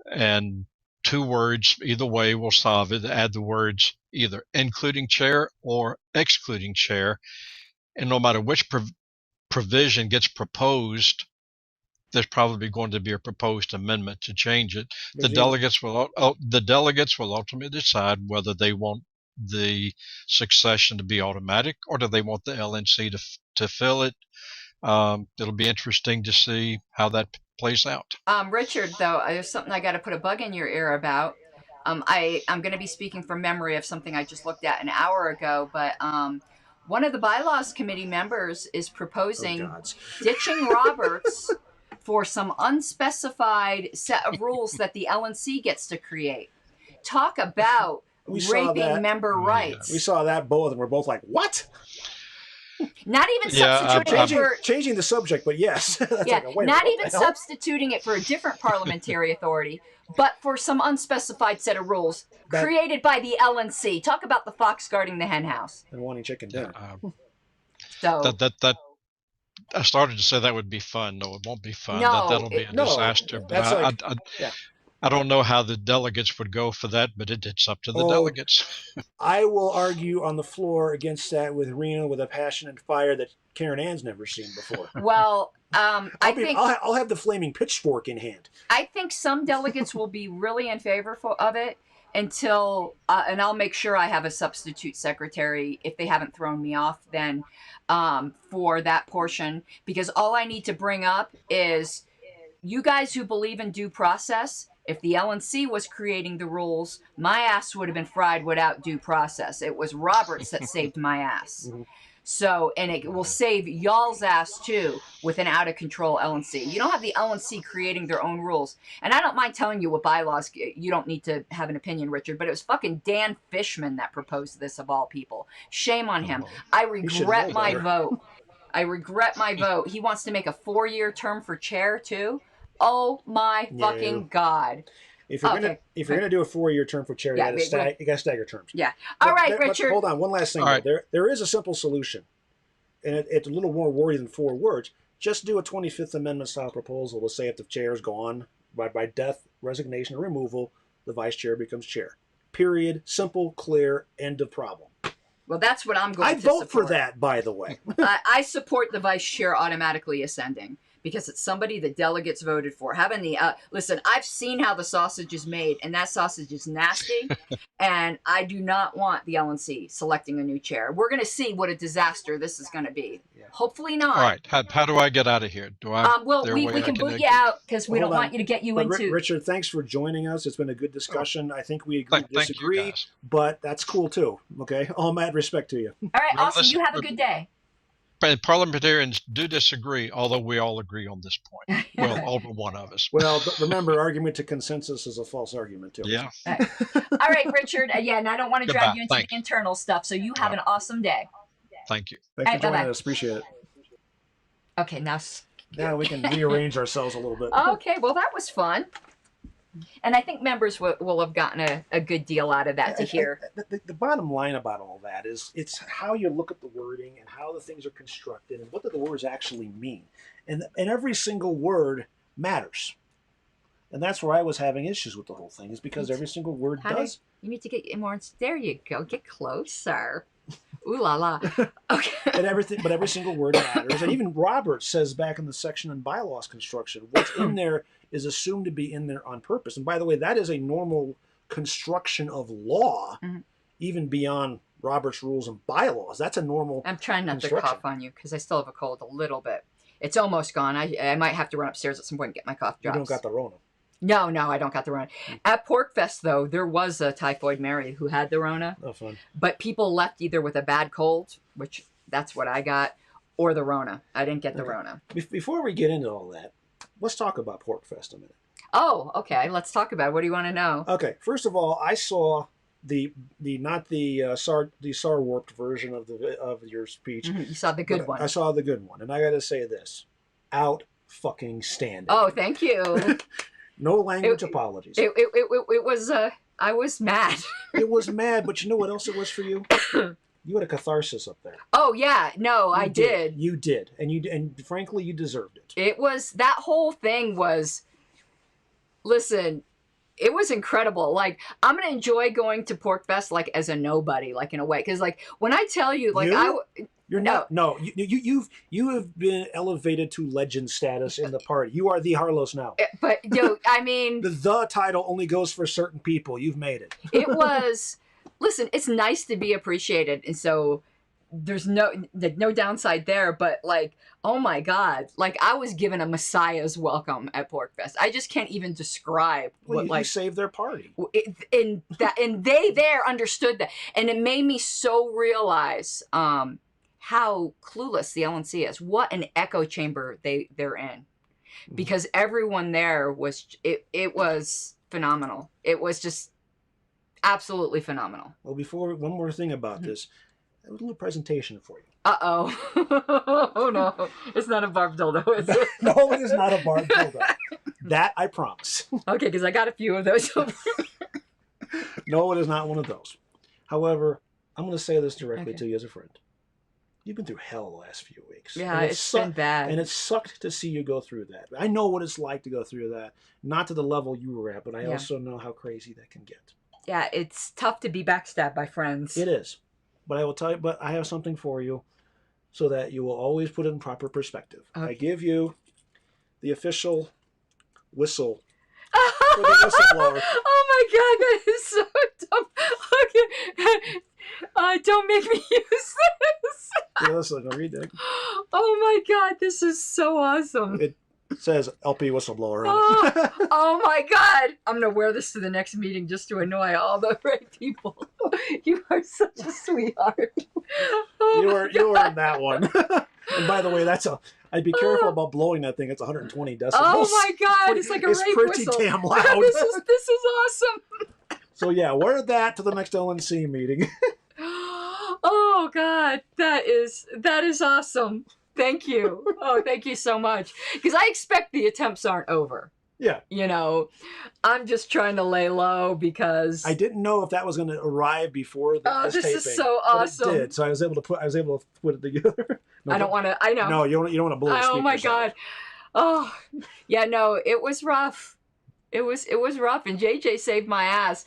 and two words either way will solve it. Add the words either including chair or excluding chair, and no matter which provision gets proposed, there's probably going to be a proposed amendment to change it. The delegates will ultimately decide whether they want the succession to be automatic, or do they want the LNC to fill it? It'll be interesting to see how that plays out. Richard, though, there's something I got to put a bug in your ear about. I'm going to be speaking from memory of something I just looked at an hour ago, but one of the bylaws committee members is proposing ditching Roberts for some unspecified set of rules that the LNC gets to create. Talk about raping member rights. We saw that both, and we're both like, what? Not even changing the subject, but yes. Not even substituting it for a different parliamentary authority, but for some unspecified set of rules created by the LNC. Talk about the fox guarding the hen house. And wanting chicken dinner. That I started to say that would be fun. No, it won't be fun. That'll be a disaster. But I don't know how the delegates would go for that, but it's up to the delegates. I will argue on the floor against that with Rena with a passion and fire that Karen Ann's never seen before. Well, I'll have the flaming pitchfork in hand. I think some delegates will be really in favor of it until, and I'll make sure I have a substitute secretary if they haven't thrown me off then for that portion, because all I need to bring up is you guys who believe in due process. If the LNC was creating the rules, my ass would have been fried without due process. It was Roberts that saved my ass. So, and it will save y'all's ass too with an out-of-control LNC. You don't have the LNC creating their own rules. And I don't mind telling you what bylaws, you don't need to have an opinion, Richard, but it was fucking Dan Fishman that proposed this of all people. Shame on him. I regret my vote. I regret my vote. He wants to make a 4-year term for chair too. Oh my fucking God. If you're Okay. gonna do a 4-year term for chair, Yeah, you got to stagger terms. Yeah. All right, But Richard. hold on, one last thing. All right. There is a simple solution, and it's a little more wordy than 4 words. Just do a 25th Amendment style proposal to say if the chair is gone by death, resignation, or removal, the vice chair becomes chair. Period. Simple, clear, end of problem. Well, that's what I'm going I'd to vote support. for that, by the way. I support the vice chair automatically ascending because it's somebody the delegates voted for. Having the listen, I've seen how the sausage is made, and that sausage is nasty, and I do not want the LNC selecting a new chair. We're going to see what a disaster this is going to be. Yeah. Hopefully not. All right. How do I get out of here? Do I? Well, we can boot you out because we don't want you to get you into. Richard, thanks for joining us. It's been a good discussion. I think we agree to disagree, but that's cool too. Okay, all mad respect to you. All right, awesome. You have a good day. And parliamentarians do disagree, although we all agree on this point. Well, all but one of us. Well, remember, argument to consensus is a false argument, too. Yeah. All right, Richard. And I don't want to drag you into the internal stuff, so you have an awesome day. Thank you. Thanks for joining us. Appreciate it. Okay, now we can rearrange ourselves a little bit. Okay, well, that was fun. And I think members will have gotten a good deal out of that to hear. The bottom line about all that is it's how you look at the wording and how the things are constructed and what do the words actually mean. And every single word matters. And that's where I was having issues with the whole thing, is because every single word does. You need to get more. There you go. Get closer. Ooh la la. Okay. But every single word matters. And even Robert says back in the section on bylaws construction, what's in there is assumed to be in there on purpose. And by the way, that is a normal construction of law, even beyond Robert's rules and bylaws. That's a normal I'm trying not to cough on you because I still have a cold a little bit. It's almost gone. I might have to run upstairs at some point and get my cough drops. You don't got the Rona. No, I don't got the Rona. At PorkFest, though, there was a Typhoid Mary who had the Rona. Oh, fun. But people left either with a bad cold, which that's what I got, or the Rona. I didn't get the Rona. Before we get into all that, let's talk about PorkFest a minute. Oh, okay. Let's talk about it. What do you want to know? Okay. First of all, I saw the SAR warped version of your speech. You saw the good one. I saw the good one, and I got to say this: out fucking standing. Oh, thank you. No language apologies. It was. I was mad. It was mad, but you know what else it was for you? You had a catharsis up there. Oh yeah, no, I did. You did, and frankly, you deserved it. It was, that whole thing was. Listen, it was incredible. Like, I'm gonna enjoy going to PorkFest like as a nobody, like in a way, because like when I tell you, like You're not. No, you have been elevated to legend status in the party. You are the Harlos now. But I mean, the title only goes for certain people. You've made it. It was. Listen, it's nice to be appreciated, and so there's no downside there. But like, oh my God, like I was given a Messiah's welcome at PorkFest. I just can't even describe what you saved their party. And they there understood that, and it made me so realize how clueless the LNC is. What an echo chamber they're in, because everyone there was it was phenomenal. It was just absolutely phenomenal. Well, one more thing about this, I have a little presentation for you. Oh no, it's not a barb dildo, is it? No, it is not a barb dildo. That I promise. Okay, because I got a few of those. No, it is not one of those. However, I'm going to say this directly to you as a friend. You've been through hell the last few weeks. Yeah, it's been bad. And it sucked to see you go through that. I know what it's like to go through that. Not to the level you were at, but I also know how crazy that can get. Yeah, it's tough to be backstabbed by friends. It is. But I will tell you, but I have something for you so that you will always put it in proper perspective. Okay. I give you the official whistle for the whistleblower. Oh my God, that is so dumb. Okay. Don't make me use this. Yeah, listen, I'll read it. Oh my God, this is so awesome. It says LP whistleblower on it. Oh my God. I'm going to wear this to the next meeting just to annoy all the right people. You are such a sweetheart. You were in that one. And by the way, I'd be careful about blowing that thing. It's 120 decibels. Oh my God, it's like a rape whistle. It's pretty damn loud. This is awesome. So yeah, wear that to the next LNC meeting. Oh God, that is awesome. Thank you. Oh, thank you so much. Because I expect the attempts aren't over. Yeah. You know, I'm just trying to lay low because I didn't know if that was going to arrive before this this taping. is so but awesome. it did. So I was able to put it together. No, I don't want to. I know. No, you don't want to blow the Oh my speakers out. God. Oh, yeah. No, it was rough. It was rough, and JJ saved my ass.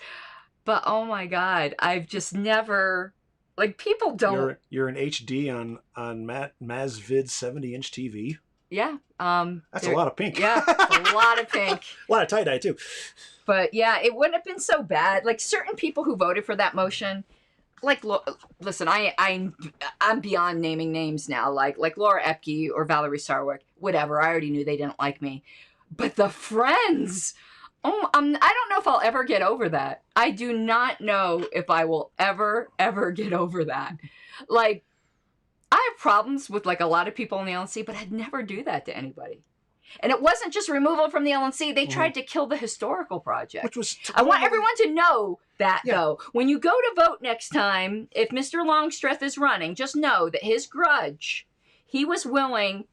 But oh my God, I've just never like people don't. You're in HD on Mazvid 70-inch TV. Yeah. That's a lot of pink. Yeah, it's a lot of pink. A lot of tie-dye too. But yeah, it wouldn't have been so bad. Like certain people who voted for that motion, like listen, I'm beyond naming names now. Like Laura Epke or Valerie Sarwick, whatever. I already knew they didn't like me. But the Friends, I don't know if I'll ever get over that. I do not know if I will ever get over that. Like, I have problems with like a lot of people in the LNC, but I'd never do that to anybody. And it wasn't just removal from the LNC. They tried to kill the historical project. Which was I want everyone to know that, though. When you go to vote next time, if Mr. Longstreth is running, just know that his grudge, he was willing,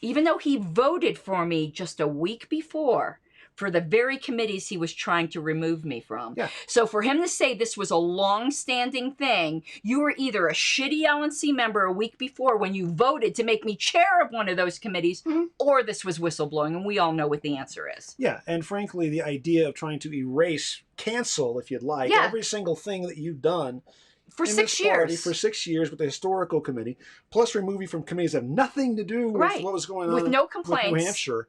even though he voted for me just a week before, for the very committees he was trying to remove me from. Yeah. So for him to say this was a long-standing thing, you were either a shitty LNC member a week before when you voted to make me chair of one of those committees, or this was whistleblowing, and we all know what the answer is. Yeah, and frankly, the idea of trying to erase, cancel, if you'd like, every single thing that you've done for in 6 this party years. for 6 years with the historical committee, plus remove you from committees that have nothing to do with what was going on with no complaints. with New Hampshire.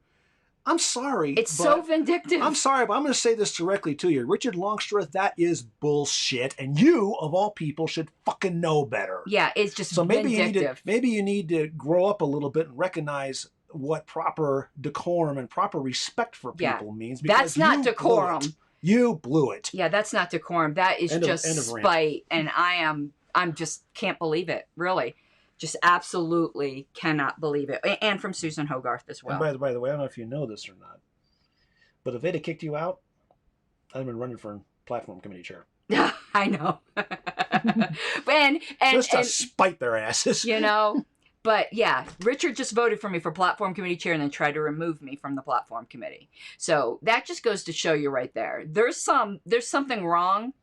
I'm sorry. It's so vindictive. I'm sorry, but I'm going to say this directly to you. Richard Longstreth, that is bullshit. And you, of all people, should fucking know better. Yeah, it's just so maybe vindictive. maybe you need to grow up a little bit and recognize what proper decorum and proper respect for people means. That's not decorum. You blew it. Yeah, that's not decorum. That is just spite. And I'm just can't believe it, really. Just absolutely cannot believe it. And from Susan Hogarth as well. And by the way, I don't know if you know this or not, but if they'd have kicked you out, I'd have been running for platform committee chair. I know. and just to spite their asses. You know, but yeah, Richard just voted for me for platform committee chair and then tried to remove me from the platform committee. So that just goes to show you right there. There's something wrong.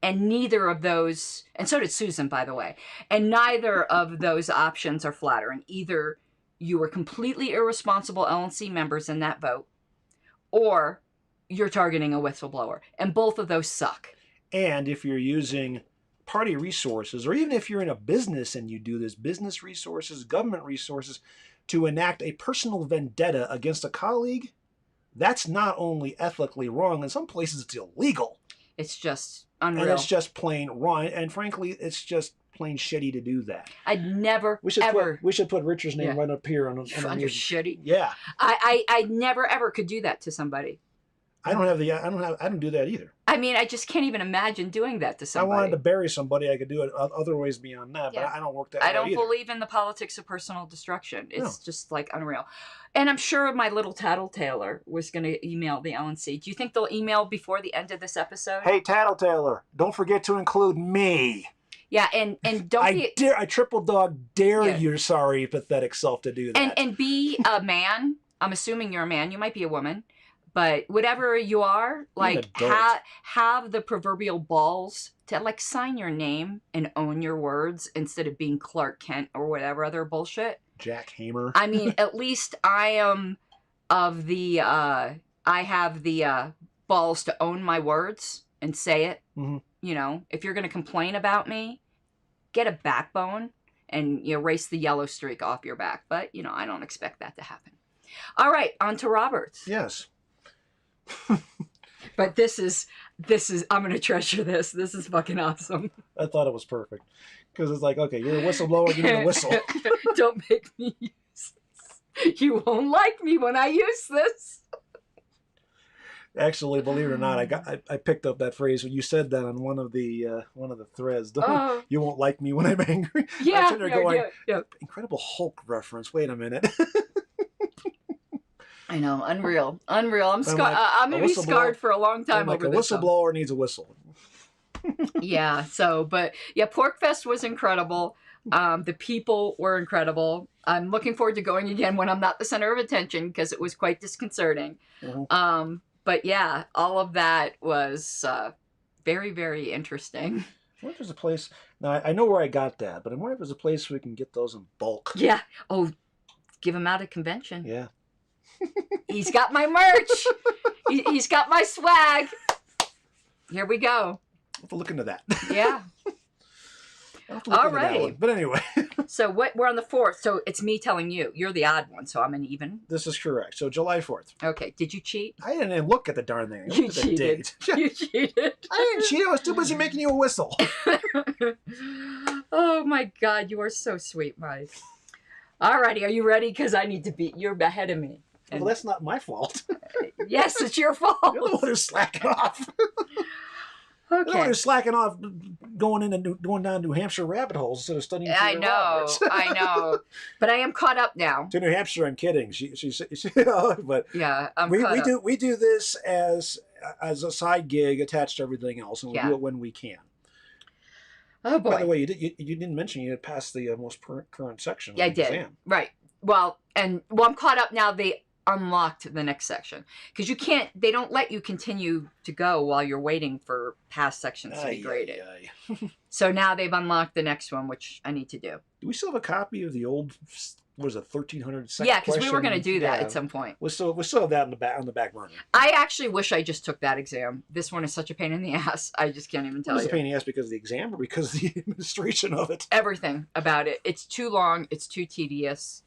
And neither of those, and so did Susan, by the way, and neither of those options are flattering. Either you were completely irresponsible LNC members in that vote, or you're targeting a whistleblower. And both of those suck. And if you're using party resources, or even if you're in a business and you do this, business resources, government resources, to enact a personal vendetta against a colleague, that's not only ethically wrong, in some places it's illegal. It's just unreal. And it's just plain wrong. And frankly, it's just plain shitty to do that. I'd never, we should put Richard's name right up here on under shitty. Yeah. I never ever could do that to somebody. I don't do that either. I mean, I just can't even imagine doing that to somebody. I wanted to bury somebody, I could do it other ways beyond that, but I don't work that way. I don't either. believe in the politics of personal destruction. It's just like unreal. And I'm sure my little tattletailer was going to email the LNC. Do you think they'll email before the end of this episode? Hey, tattletailer, don't forget to include me. Yeah, and don't I triple dog dare your sorry, pathetic self to do that. And be a man. I'm assuming you're a man. You might be a woman. But whatever you are, like, have the proverbial balls to, like, sign your name and own your words instead of being Clark Kent or whatever other bullshit. Jack Hamer. I mean, at least I am of the, I have the balls to own my words and say it. Mm-hmm. You know, if you're going to complain about me, get a backbone and erase the yellow streak off your back. But, you know, I don't expect that to happen. All right, on to Roberts. Yes. But this is I'm gonna treasure this. This is fucking awesome. I thought it was perfect because it's like, okay, you're a whistleblower, you need a whistle. Don't make me use this. You won't like me when I use this. Actually, believe it or not, I picked up that phrase when you said that on one of the threads. You won't like me when I'm angry. Yeah, yeah. Incredible Hulk reference. Wait a minute. I know, unreal. I'm gonna be scarred for a long time over this. A whistleblower needs a whistle. Yeah. So, but yeah, Porkfest was incredible. The people were incredible. I'm looking forward to going again when I'm not the center of attention because it was quite disconcerting. Mm-hmm. But yeah, all of that was very, very interesting. I wonder if there's a place. Now, I know where I got that, but I wonder if there's a place where we can get those in bulk. Yeah. Oh, give him out at convention. Yeah. He's got my merch. He's got my swag. Here we go. I'll have to look into that. Yeah. I'll have to look All into that right. one. But anyway. So we're on the 4th. So it's me telling you. You're the odd one, so I'm an even. This is correct. So July 4th. Okay. Did you cheat? I didn't even look at the darn thing. I You looked at the cheated. date. You cheated. I didn't cheat. I was too busy making you a whistle. Oh my God, you are so sweet, Mike. Alrighty, are you ready? Because I need to beat. You're ahead of me. Well, that's not my fault. Yes, it's your fault. You're the one who's slacking off. You're the one Okay. who's slacking off going down New Hampshire rabbit holes instead of studying. I Julia know, Roberts. I know, but I am caught up now. To New Hampshire, I'm kidding. She but Yeah, I'm we caught up. we do this as a side gig attached to everything else, and we Yeah. do it when we can. Oh boy. By the way, you didn't mention you had passed the most current section. Yeah, of I the did. exam. Right. Well, I'm caught up now. They unlocked the next section because they don't let you continue to go while you're waiting for past sections to be graded. So now they've unlocked the next one, which I need to do. Do we still have a copy of the old, what is it, 1300 second Yeah, because we were question? going to do that Yeah. at some point. We still have that on the back burner. I actually wish I just took that exam. This one is such a pain in the ass. I just can't even tell Was you. it a pain in the ass because of the exam or because of the administration of it? Everything about it. It's too long. It's too tedious.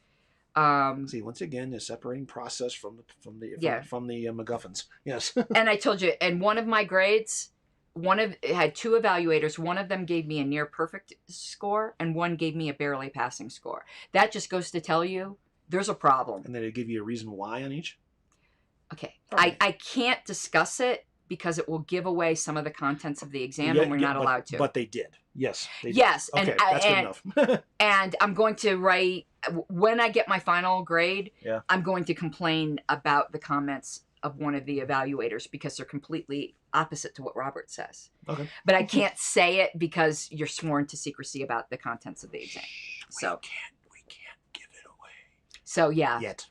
See, once again, the separating process from the MacGuffins. Yes. And I told you, and one of my grades, it had 2 evaluators. One of them gave me a near perfect score, and one gave me a barely passing score. That just goes to tell you there's a problem. And then they give you a reason why on each. Okay, Okay. I can't discuss it because it will give away some of the contents of the exam, and we're not allowed to. But they did. Yes. They did. Yes, Okay, and that's good enough. and I'm going to write when I get my final grade. Yeah. I'm going to complain about the comments of one of the evaluators because they're completely opposite to what Robert says. Okay. But I can't say it because you're sworn to secrecy about the contents of the exam. So we can't give it away so yeah. yet.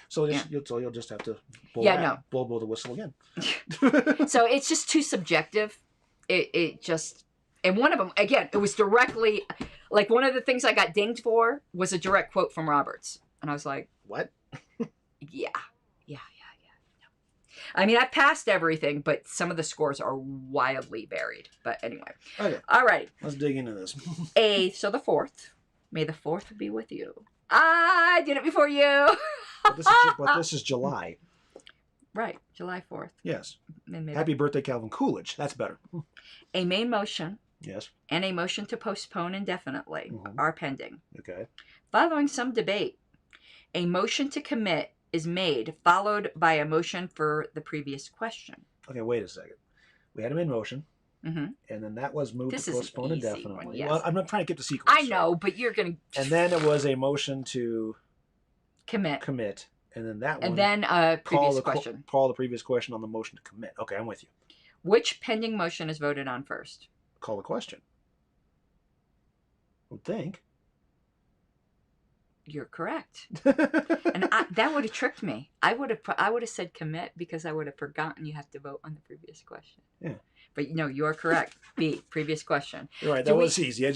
So you'll just have to blow the whistle again. So it's just too subjective. It just, and one of them, again, it was directly, like one of the things I got dinged for was a direct quote from Roberts. And I was like, What? yeah. I mean, I passed everything, but some of the scores are wildly varied. But anyway. Okay. All right. Let's dig into this. So the 4th. May the 4th be with you. I did it before you. But this is July. Right. July 4th. Yes. And Happy birthday, Calvin Coolidge. That's better. a main motion Yes. and a motion to postpone indefinitely are pending. Okay. Following some debate, a motion to commit is made, followed by a motion for the previous question. Okay, wait a second. We had him in motion, Mm-hmm. and then that was moved This to is an postpone easy indefinitely. one, yes. Well, I'm not trying to get the sequence. I know, but you're going to And then it was a motion to commit. and then that one. And then a previous question. Call the previous question on the motion to commit. Okay, I'm with you. Which pending motion is voted on first? Call the question. I would think. You're correct. And that would have tricked me. I would have said commit because I would have forgotten you have to vote on the previous question. Yeah. But no, you are correct. B, previous question. You're right. That was easy.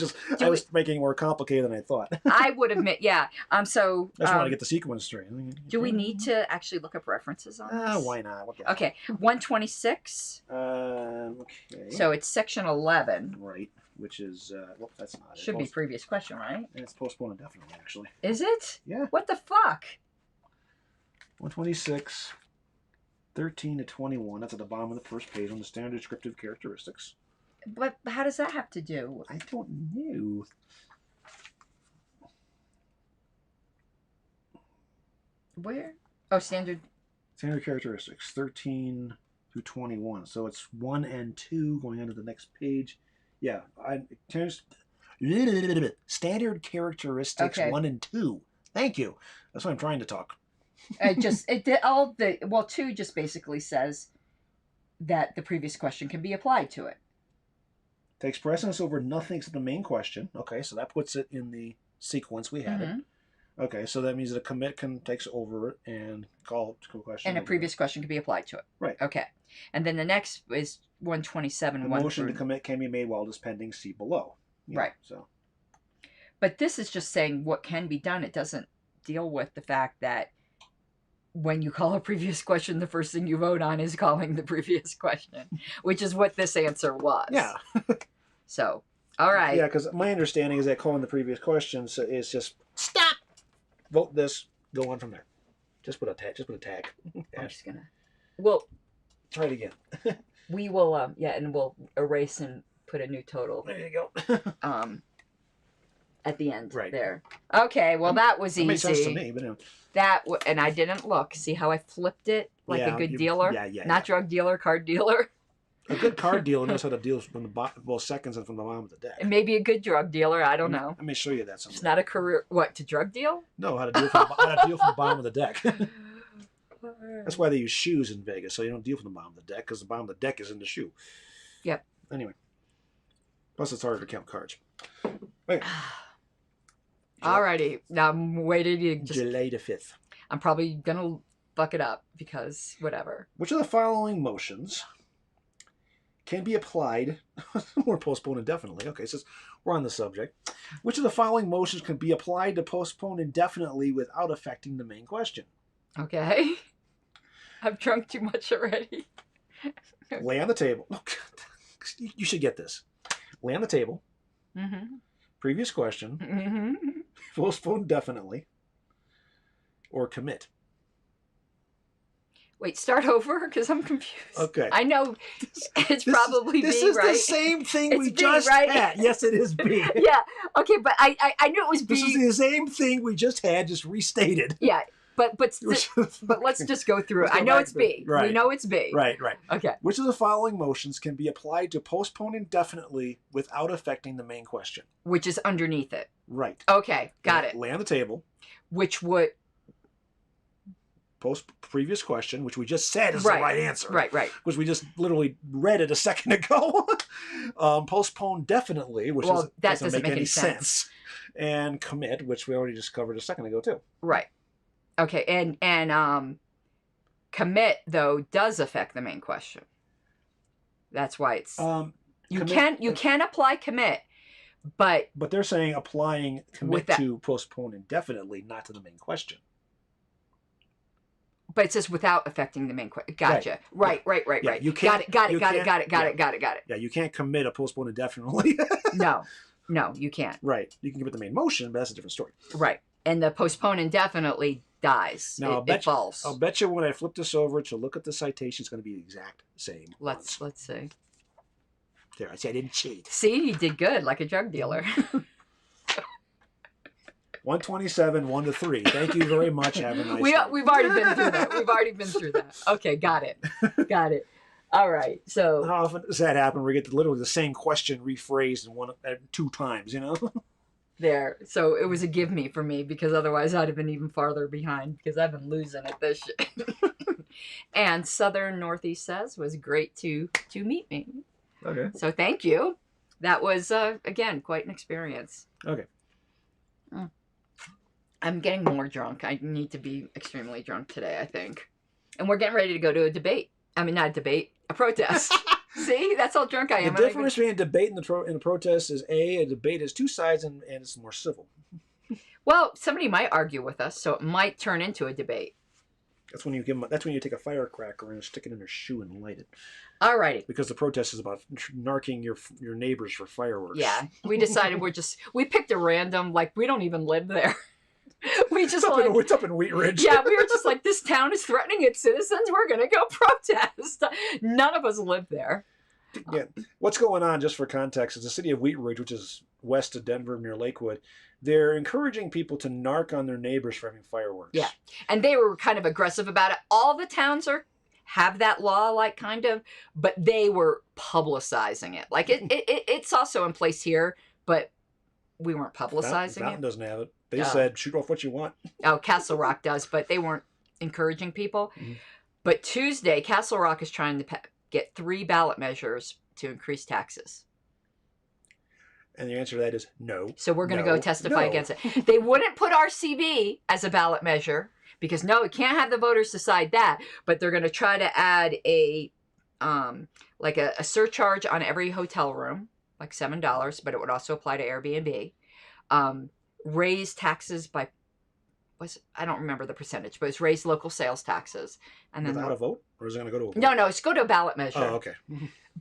I was making it more complicated than I thought. I would admit, yeah. So. I just want to get the sequence straight. Do we need to actually look up references on this? Why not? What the Okay, 126. Okay. So it's section 11. Right, which is well, that's not it. Should be previous question, right? And it's postponed indefinitely, actually. Is it? Yeah. What the fuck? 126, 13 to 21. That's at the bottom of the first page on the standard descriptive characteristics. But how does that have to do? I don't know. Where? Oh, standard. Standard characteristics, 13 through 21. So it's 1 and 2 going on to the next page. Yeah, standard characteristics Okay. 1 and 2. Thank you. That's what I'm trying to talk. Two just basically says that the previous question can be applied to it. Takes precedence over nothing except the main question. Okay, so that puts it in the sequence we had it. Mhm. Okay, so that means the commit takes over it and call to question. And a previous question can be applied to it. Right. Okay. And then the next is 127. The motion to commit can be made while it is pending. See below. Yeah, right. So. But this is just saying what can be done. It doesn't deal with the fact that when you call a previous question, the first thing you vote on is calling the previous question, which is what this answer was. Yeah. So, all right. Yeah, because my understanding is that calling the previous questions is just stop, vote this, go on from there. Just put a tag. I'm just gonna. Well, try it again. We will. And we'll erase and put a new total. There you go. At the end, right there. Okay, well that was easy. Makes sense to me, but anyway. And I didn't look. See how I flipped it like a good dealer? Yeah. Not drug dealer, card dealer. A good card dealer knows how to deal from the seconds and from the bottom of the deck. And maybe a good drug dealer. I don't know. Let me show you that sometime. It's not a career. What, to drug deal? No, how to deal from the bottom of the deck. That's why they use shoes in Vegas, so you don't deal from the bottom of the deck, because the bottom of the deck is in the shoe. Yep. Anyway. Plus, it's harder to count cards. Okay. Alrighty. Now I'm waiting to just... July the 5th. I'm probably going to fuck it up, because whatever. Which of the following motions can be applied or postponed indefinitely? Okay, so we're on the subject. Which of the following motions can be applied to postpone indefinitely without affecting the main question? Okay. I've drunk too much already. Lay on the table. You should get this. Lay on the table. Mm-hmm. Previous question. Mm-hmm. Postpone definitely. Or commit. Wait, start over? Because I'm confused. Okay. I know it's probably this B, is right? the same thing it's we B, just right? had. Yes, it is B. Yeah. Okay, but I knew it was B. This is the same thing we just had, just restated. Yeah. But let's just go through it. I know it's B. Right. We know it's B. Right. Okay. Which of the following motions can be applied to postpone indefinitely without affecting the main question? Which is underneath it. Right. Okay, got it. Lay on the table. Which would... Previous question, which we just said is the right answer. Right. Which we just literally read it a second ago. Postpone definitely, which doesn't make any sense. And commit, which we already just covered a second ago too. Right. Okay, and commit though does affect the main question. That's why it's you can apply commit, but they're saying applying commit to postpone indefinitely, not to the main question. But it says without affecting the main question. Gotcha. Right. Yeah, you can't, got it. Yeah, you can't commit a postpone indefinitely. No, you can't. Right. You can commit the main motion, but that's a different story. Right. And the postpone indefinitely dies. Now, it falls. I'll bet you when I flip this over to look at the citation, it's going to be the exact same. Let's see. There, I said I didn't cheat. See, you did good, like a drug dealer. 127, 1-3. Thank you very much. Have a nice day. We've already been through that. Okay, got it. All right. So how often does that happen? We get literally the same question rephrased two times, There. So it was a give me for me, because otherwise I'd have been even farther behind, because I've been losing at this shit. And Southern Northeast says was great to meet me. Okay. So thank you. That was again quite an experience. Okay. I'm getting more drunk. I need to be extremely drunk today, I think. And we're getting ready to go to a debate. I mean, not a debate, a protest. See, that's how drunk I am. The difference between a debate and a protest is a debate is two sides and it's more civil. Well, somebody might argue with us, so it might turn into a debate. That's when you take a firecracker and stick it in their shoe and light it. Alrighty. Because the protest is about narking your neighbors for fireworks. Yeah, we decided we picked a random, we don't even live there. We just it's up in Wheat Ridge. Yeah, we were just like, this town is threatening its citizens. We're gonna go protest. None of us live there. Yeah. What's going on, just for context, is the city of Wheat Ridge, which is west of Denver near Lakewood. They're encouraging people to narc on their neighbors for having fireworks. Yeah, and they were kind of aggressive about it. All the towns have that law, kind of, but they were publicizing it. It's also in place here, but we weren't publicizing Fountain it. doesn't have it. They said, shoot off what you want. Oh, Castle Rock does, but they weren't encouraging people. Mm-hmm. But Tuesday, Castle Rock is trying to get 3 ballot measures to increase taxes. And the answer to that is no. So we're going to no, go testify no. against it. They wouldn't put RCV as a ballot measure because no, we can't have the voters decide that. But they're going to try to add a surcharge on every hotel room, like $7, but it would also apply to Airbnb. Raise taxes by I don't remember the percentage, but it's raise local sales taxes. And then Without a vote? Or is it going to go to a vote? No, it's go to a ballot measure. Oh, okay.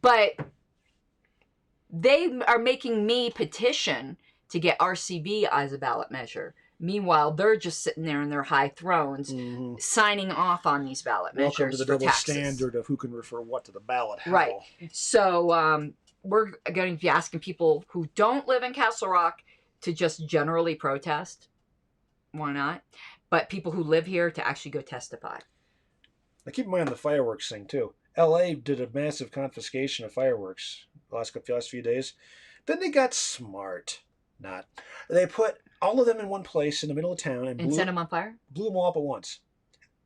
But they are making me petition to get RCV as a ballot measure. Meanwhile, they're just sitting there in their high thrones signing off on these ballot measures. Welcome to the for double taxes. Standard of who can refer what to the ballot. How. Right. So we're going to be asking people who don't live in Castle Rock to just generally protest. Why not? But people who live here to actually go testify. Now keep in mind the fireworks thing too. LA did a massive confiscation of fireworks the last few days. Then they got smart. They put all of them in one place in the middle of town and set them on fire? Blew them all up at once.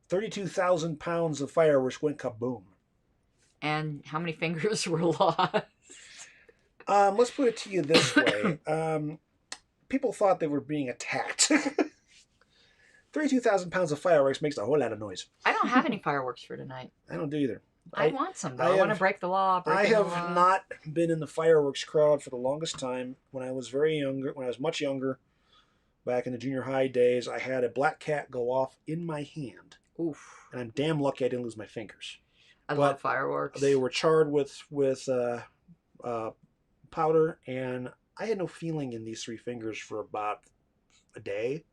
32,000 pounds of fireworks went kaboom. And how many fingers were lost? Let's put it to you this way. People thought they were being attacked. 32,000 pounds of fireworks makes a whole lot of noise. I don't have any fireworks for tonight. I don't do either. I want some, though. I want to break the law. I have not been in the fireworks crowd for the longest time. When I was much younger, back in the junior high days, I had a black cat go off in my hand. Oof. And I'm damn lucky I didn't lose my fingers. I love fireworks. They were charred with powder, and I had no feeling in these 3 fingers for about a day.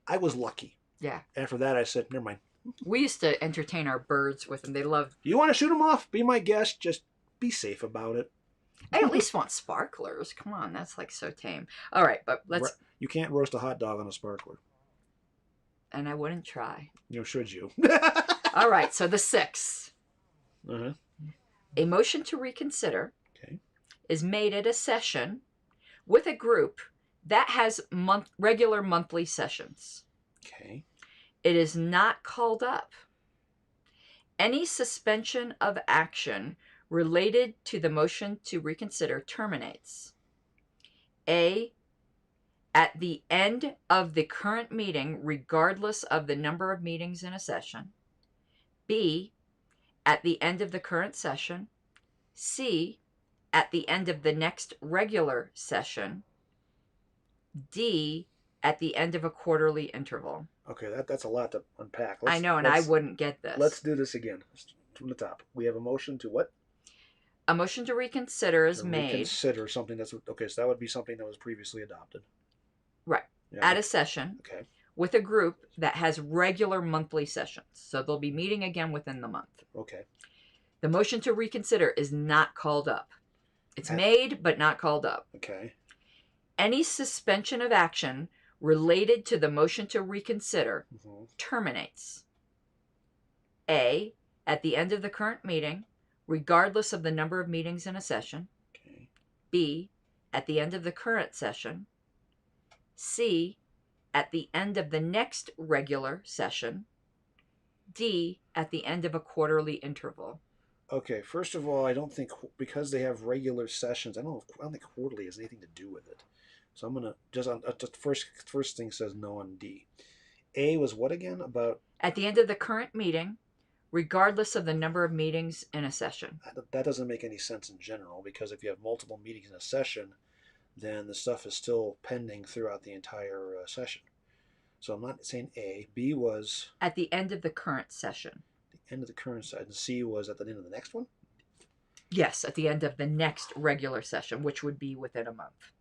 I was lucky. Yeah. After that, I said, never mind. We used to entertain our birds with them. They loved... You want to shoot them off? Be my guest. Just be safe about it. I at least want sparklers. Come on, that's like so tame. All right, but let's... You can't roast a hot dog on a sparkler. And I wouldn't try. Should you? All right, so the 6th. Uh-huh. A motion to reconsider is made at a session with a group that has regular monthly sessions. Okay. It is not called up. Any suspension of action related to the motion to reconsider terminates. A, at the end of the current meeting, regardless of the number of meetings in a session. B, at the end of the current session. C, at the end of the next regular session. D, at the end of a quarterly interval. Okay, that's a lot to unpack. I know, and I wouldn't get this. Let's do this again from the top. We have a motion to what? A motion to reconsider is made. Reconsider something that's... Okay, so that would be something that was previously adopted. Right. Yeah. At a session. Okay. With a group that has regular monthly sessions. So they'll be meeting again within the month. Okay. The motion to reconsider is not called up. It's made, but not called up. Okay. Any suspension of action related to the motion to reconsider terminates. A, at the end of the current meeting, regardless of the number of meetings in a session. Okay. B, at the end of the current session. C, at the end of the next regular session. D, at the end of a quarterly interval. Okay, first of all, I don't think, because they have regular sessions, I don't think quarterly has anything to do with it. So I'm going to, just first thing says no on D. A was what again? About? At the end of the current meeting, regardless of the number of meetings in a session. That doesn't make any sense in general, because if you have multiple meetings in a session, then the stuff is still pending throughout the entire session. So I'm not saying A. B was? At the end of the current session. The end of the current session. And C was at the end of the next one? Yes, at the end of the next regular session, which would be within a month.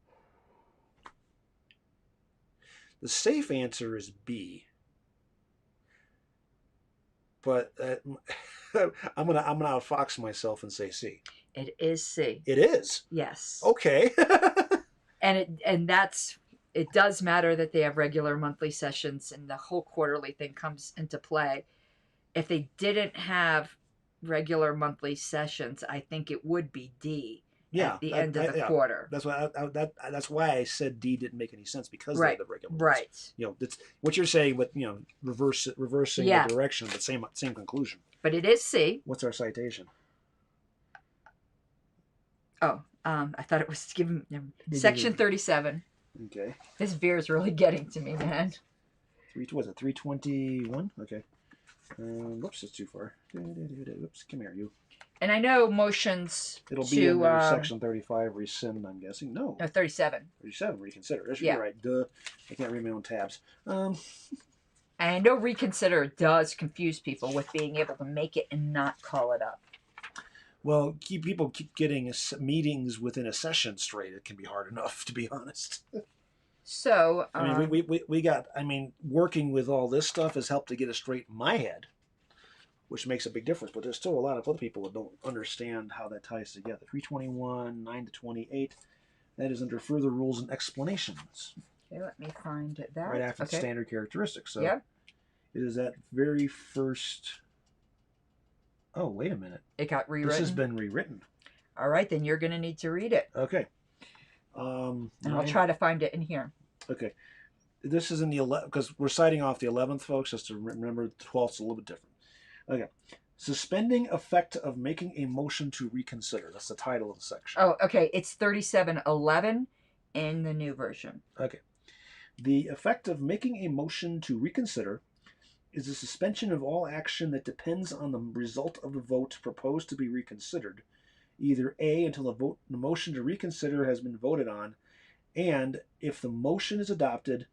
The safe answer is B. But I'm gonna outfox myself and say C. It is C. It is? Yes. Okay. It does matter that they have regular monthly sessions and the whole quarterly thing comes into play. If they didn't have regular monthly sessions, I think it would be D. Yeah, at the end of the quarter. That's why that's why I said D didn't make any sense, because they're the regular ones. Right. That's what you're saying, but reversing the direction, but same conclusion. But it is C. What's our citation? Oh, I thought it was given section 37. Okay. This beer is really getting to me, man. Was it 321? Okay. Whoops, it's too far. Whoops, come here, you. And I know motions It'll to be under section 35, rescind, I'm guessing. No. 37. 37, reconsider. That should Yeah. be right. Duh. I can't read my own tabs. And I know reconsider does confuse people with being able to make it and not call it up. Well, people keep getting meetings within a session straight. It can be hard enough, to be honest. So, I mean, we got, I mean, working with all this stuff has helped to get it straight in my head, which makes a big difference. But there's still a lot of other people that don't understand how that ties together. 321, 9 to 28, that is under further rules and explanations. Okay, let me find that. Right after the standard characteristics. So yep. It is that very first. Oh, wait a minute. It got rewritten? This has been rewritten. All right, then you're going to need to read it. Okay. And I'll try to find it in here. Okay. This is in the 11th, because we're citing off the 11th, folks, just to remember the 12th is a little bit different. Okay. Suspending effect of making a motion to reconsider. That's the title of the section. Oh, okay. It's 3711 in the new version. Okay. The effect of making a motion to reconsider is a suspension of all action that depends on the result of the vote proposed to be reconsidered, either A, until the motion to reconsider has been voted on, and if the motion is adopted,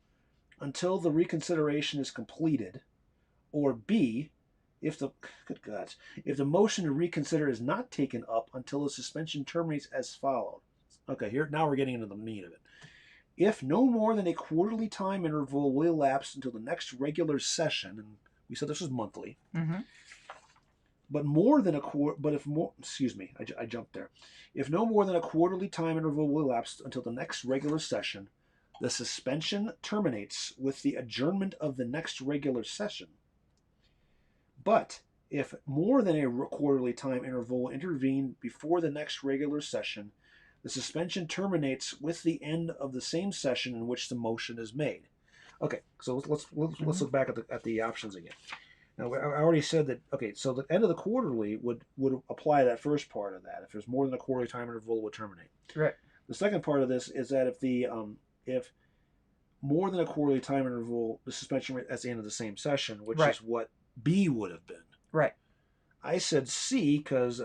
until the reconsideration is completed, or B, if the motion to reconsider is not taken up until the suspension terminates as followed. Okay, here now we're getting into the meat of it. If no more than a quarterly time interval will elapse until the next regular session, and we said this was monthly, but more than a quarter, but if more, excuse me, I jumped there. If no more than a quarterly time interval will elapse until the next regular session, the suspension terminates with the adjournment of the next regular session. But if more than a quarterly time interval will intervene before the next regular session, the suspension terminates with the end of the same session in which the motion is made. Okay, so let's look back at the options again. Now, I already said that, okay, so the end of the quarterly would apply that first part of that. If there's more than a quarterly time interval, it would terminate. Right. The second part of this is that if more than a quarterly time interval, the suspension rate at the end of the same session, which is what B would have been. Right. I said C because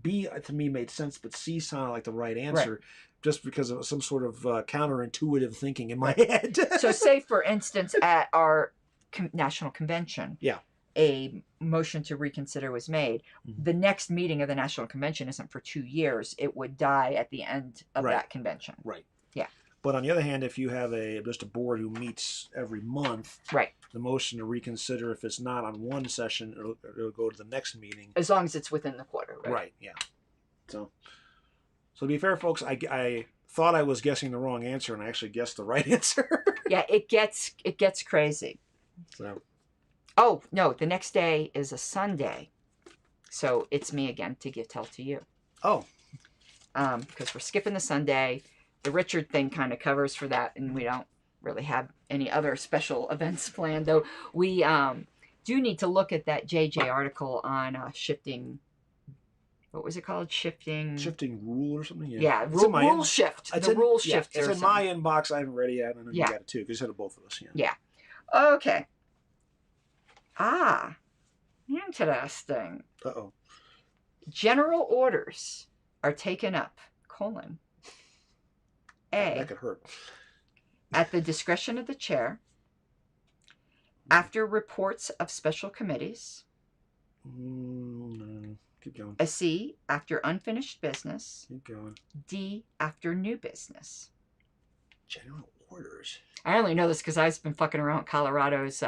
B to me made sense, but C sounded like the right answer, just because of some sort of counterintuitive thinking in my head. So, say for instance, at our national convention, a motion to reconsider was made. The next meeting of the national convention isn't for 2 years; it would die at the end of that convention. Right. Yeah. But on the other hand, if you have just a board who meets every month, the motion to reconsider, if it's not on one session, it'll go to the next meeting. As long as it's within the quarter, right? Right, yeah. So to be fair, folks, I thought I was guessing the wrong answer, and I actually guessed the right answer. Yeah, it gets crazy. So. Oh, no, the next day is a Sunday. So it's me again to tell to you. Oh. Because we're skipping the Sunday. The Richard thing kind of covers for that, and we don't really have any other special events planned, though we do need to look at that JJ article on shifting. What was it called? Shifting rule or something? Yeah, rule shift. The rule shift. It's in my inbox. I haven't read it yet. I know you got it too, because you said it both of us. Yeah. Okay. Interesting. Uh-oh. General orders are taken up, A, that could hurt. at the discretion of the chair, after reports of special committees. Keep going. A C, after unfinished business. Keep going. D, after new business. General orders. I only know this because I've been fucking around. Colorado's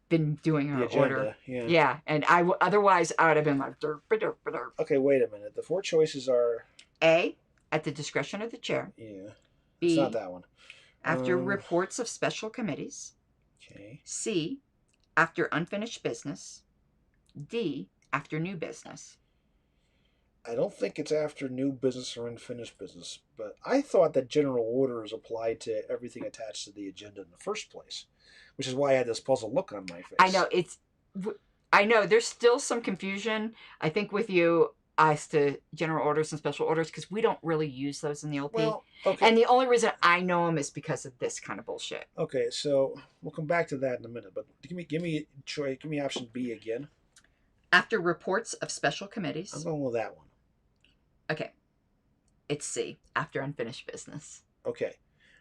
been doing our order. Yeah, and otherwise I would have been like derp, derp, derp. Okay, wait a minute. The four choices are A, at the discretion of the chair. Yeah. B, it's not that one. After reports of special committees. Okay. C, after unfinished business. D, after new business. I don't think it's after new business or unfinished business, but I thought that general orders applied to everything attached to the agenda in the first place, which is why I had this puzzled look on my face. I know there's still some confusion, I think, with you as to general orders and special orders because we don't really use those in the LP. Well, okay. And the only reason I know them is because of this kind of bullshit. Okay, so we'll come back to that in a minute, but give me choice. Give me option B again. After reports of special committees. I'm going with that one. Okay. It's C. After unfinished business. Okay.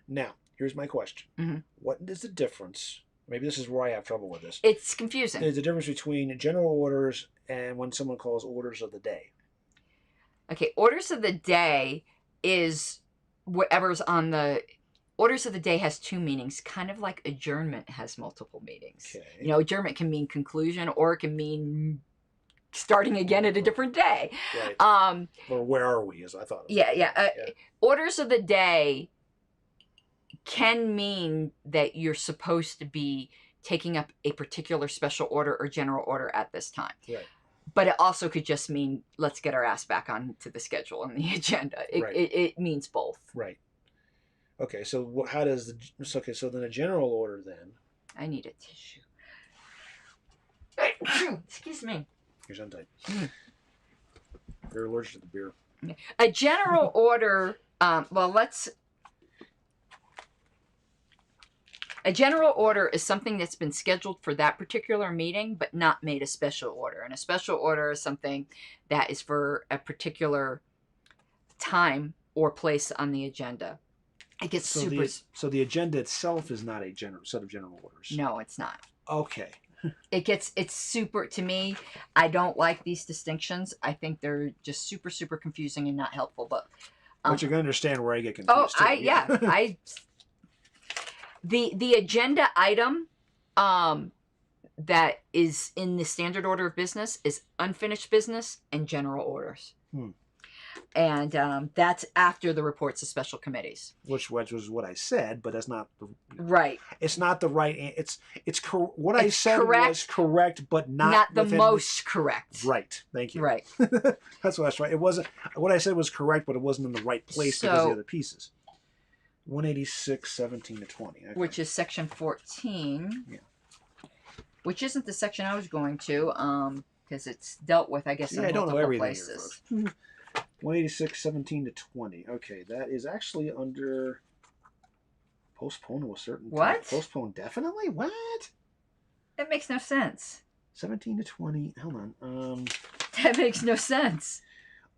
Now, here's my question. Mm-hmm. What is the difference? Maybe this is where I have trouble with this. It's confusing. There's the difference between general orders and when someone calls orders of the day. Okay, orders of the day is whatever's on the... Orders of the day has two meanings, kind of like adjournment has multiple meanings. Okay. You know, adjournment can mean conclusion or it can mean starting again at a different day. Right. Or where are we, as I thought. Yeah. Orders of the day can mean that you're supposed to be taking up a particular special order or general order at this time. Right. But it also could just mean, let's get our ass back onto the schedule and the agenda. It means both. Right. Okay, so how does the... Okay, so then a general order then... I need a tissue. Excuse me. Here's untied. You're allergic to the beer. A general order... A general order is something that's been scheduled for that particular meeting, but not made a special order. And a special order is something that is for a particular time or place on the agenda. It gets So the agenda itself is not a set of general orders. No, it's not. Okay. It's super, to me, I don't like these distinctions. I think they're just super, super confusing and not helpful. But you're going to understand where I get confused. The agenda item that is in the standard order of business is unfinished business and general orders. And that's after the reports of special committees. Which was what I said, but that's not the... Right. It's not the right... What I said was correct, but not the most correct. Right. Thank you. Right. That's what I was right. It wasn't... What I said was correct, but it wasn't in the right place because of the other pieces. 186, 17 to 20. Okay. Which is section 14. Yeah. Which isn't the section I was going to, because it's dealt with, I guess, in multiple places. 186, 17 to 20. Okay, that is actually under postpone to a certain time. What? Postpone definitely? What? That makes no sense. 17 to 20. Hold on. That makes no sense.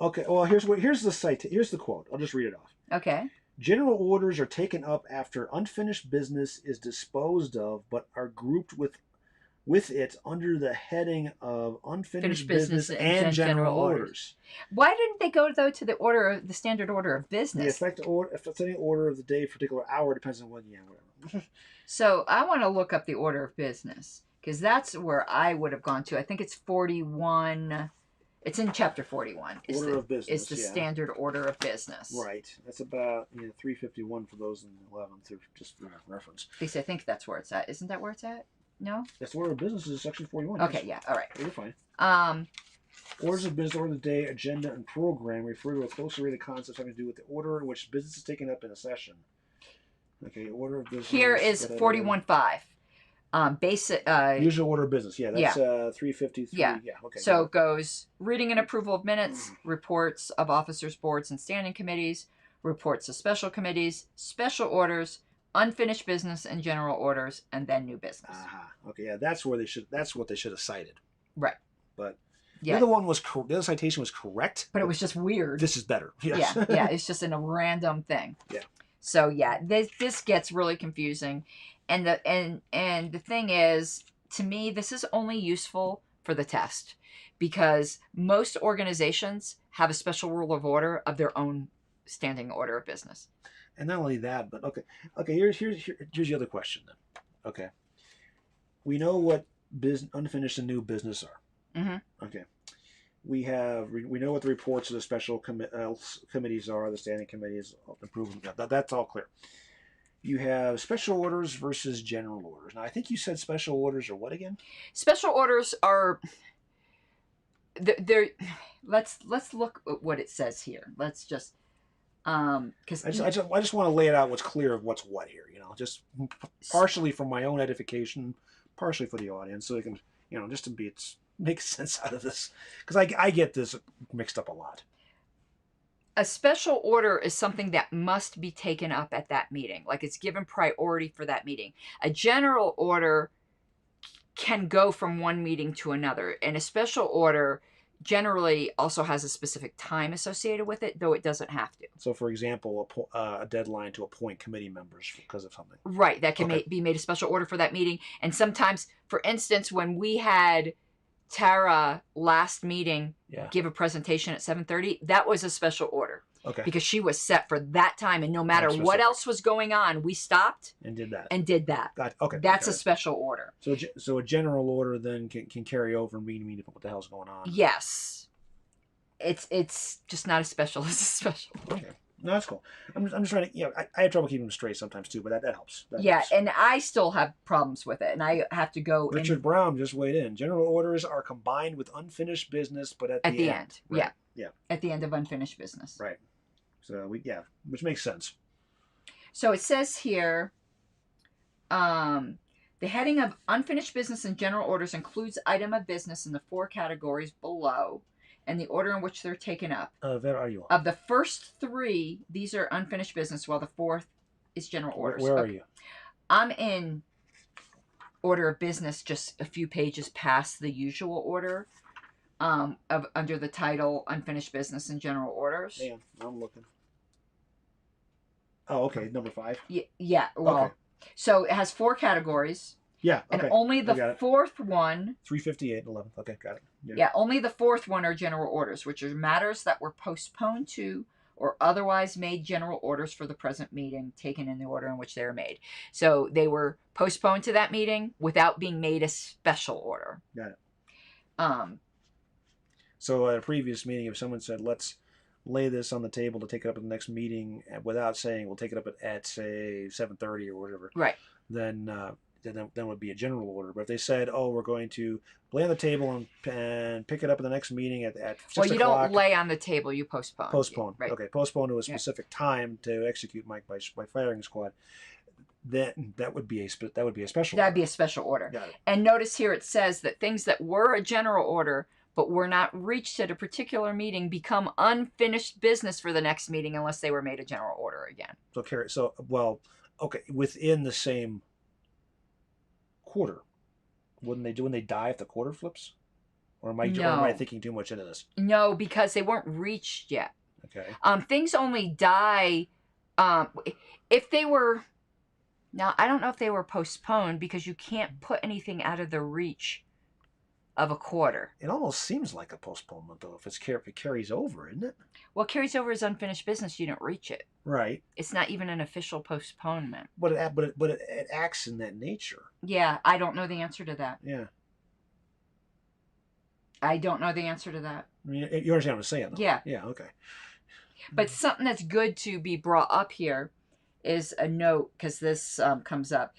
Okay, well, here's the quote. I'll just read it off. Okay. General orders are taken up after unfinished business is disposed of, but are grouped with it under the heading of unfinished business and general orders. Why didn't they go, though, to the standard order of business? The effective order of the day, particular hour, depends on whatever. So I want to look up the order of business, because that's where I would have gone to. I think it's 41... It's in chapter 41. Order of business. It's the standard order of business. Right. That's about 351 for those in the 11th, just for reference. At least I think that's where it's at. Isn't that where it's at? No? That's the order of business is section 41. Okay, yeah. All right. You're fine. Orders of business, order of the day, agenda, and program refer to a closely related concept having to do with the order in which business is taken up in a session. Okay, order of business. Here is 41.5. Basic usual order of business. Yeah, that's 353. Yeah. Okay. So it goes reading and approval of minutes, reports of officers, boards, and standing committees, reports of special committees, special orders, unfinished business and general orders, and then new business. Okay, yeah, that's what they should have cited. Right. But the other citation was correct. But it was just weird. This is better. Yes. Yeah, it's just in a random thing. Yeah. So yeah, this gets really confusing. And the thing is, to me, this is only useful for the test because most organizations have a special rule of order of their own standing order of business. And not only that, but okay. Here's the other question then. Okay, we know what unfinished and new business are. Mm-hmm. Okay, we know what the reports of the special committees are, the standing committees, improvement. That's all clear. You have special orders versus general orders. Now, I think you said special orders are what again? Special orders are... They're... Let's look at what it says here. Let's just... Because I just want to lay it out what's clear of what's what here. Just partially for my own edification, partially for the audience, so they can, just to be make sense out of this, because I get this mixed up a lot. A special order is something that must be taken up at that meeting. Like it's given priority for that meeting. A general order can go from one meeting to another. And a special order generally also has a specific time associated with it, though it doesn't have to. So, for example, a deadline to appoint committee members because of something. Right. That can be made a special order for that meeting. And sometimes, for instance, when we had Tara last meeting give a presentation at 7:30, that was a special order. Okay. Because she was set for that time, and no matter what else was going on, we stopped and did that. Okay. That's a special order. So a general order then can carry over and mean what the hell's going on. Yes. It's just not as special as a special order. Okay. No, that's cool. I'm just trying to, I have trouble keeping them straight sometimes too, but that helps. That helps. And I still have problems with it, and I have to go. Richard Brown just weighed in. General orders are combined with unfinished business, but at the end. Right. Yeah. At the end of unfinished business. Right. So which makes sense. So it says here, the heading of unfinished business and general orders includes item of business in the 4 categories below, and the order in which they're taken up. Where are you? Of the first 3, these are unfinished business, while the 4th is general orders. Where are you? I'm in order of business, just a few pages past the usual order, of under the title unfinished business and general orders. Damn, I'm looking. Oh, okay, number 5. Yeah. Well, okay. So it has 4 categories. Yeah. Okay. And only the 4th one. 358 and 11. Okay, got it. Yeah, only the 4th one are general orders, which are matters that were postponed to or otherwise made general orders for the present meeting, taken in the order in which they were made. So they were postponed to that meeting without being made a special order. Got it. So at a previous meeting, if someone said, let's lay this on the table to take it up at the next meeting without saying we'll take it up at say 7:30 or whatever, right? Then would be a general order. But if they said, oh, we're going to lay on the table and pick it up at the next meeting at 6 well, you o'clock. Don't lay on the table, you postpone. Right. Okay, postpone to a specific time to execute my firing squad. Then that would be a special. That'd be a special order. Got it. And notice here it says that things that were a general order but were not reached at a particular meeting become unfinished business for the next meeting unless they were made a general order again. Within the same quarter, wouldn't they die if the quarter flips? Or am I thinking too much into this? No, because they weren't reached yet. Okay. Things only die if they were. Now I don't know if they were postponed because you can't put anything out of the reach of a quarter. It almost seems like a postponement, though, if it carries over, isn't it? Well, carries over as unfinished business. You didn't reach it. Right. It's not even an official postponement. But it acts in that nature. Yeah, I don't know the answer to that. Yeah. I don't know the answer to that. I mean, you understand what I'm saying, though? Yeah. Yeah, okay. But something that's good to be brought up here is a note, because this comes up,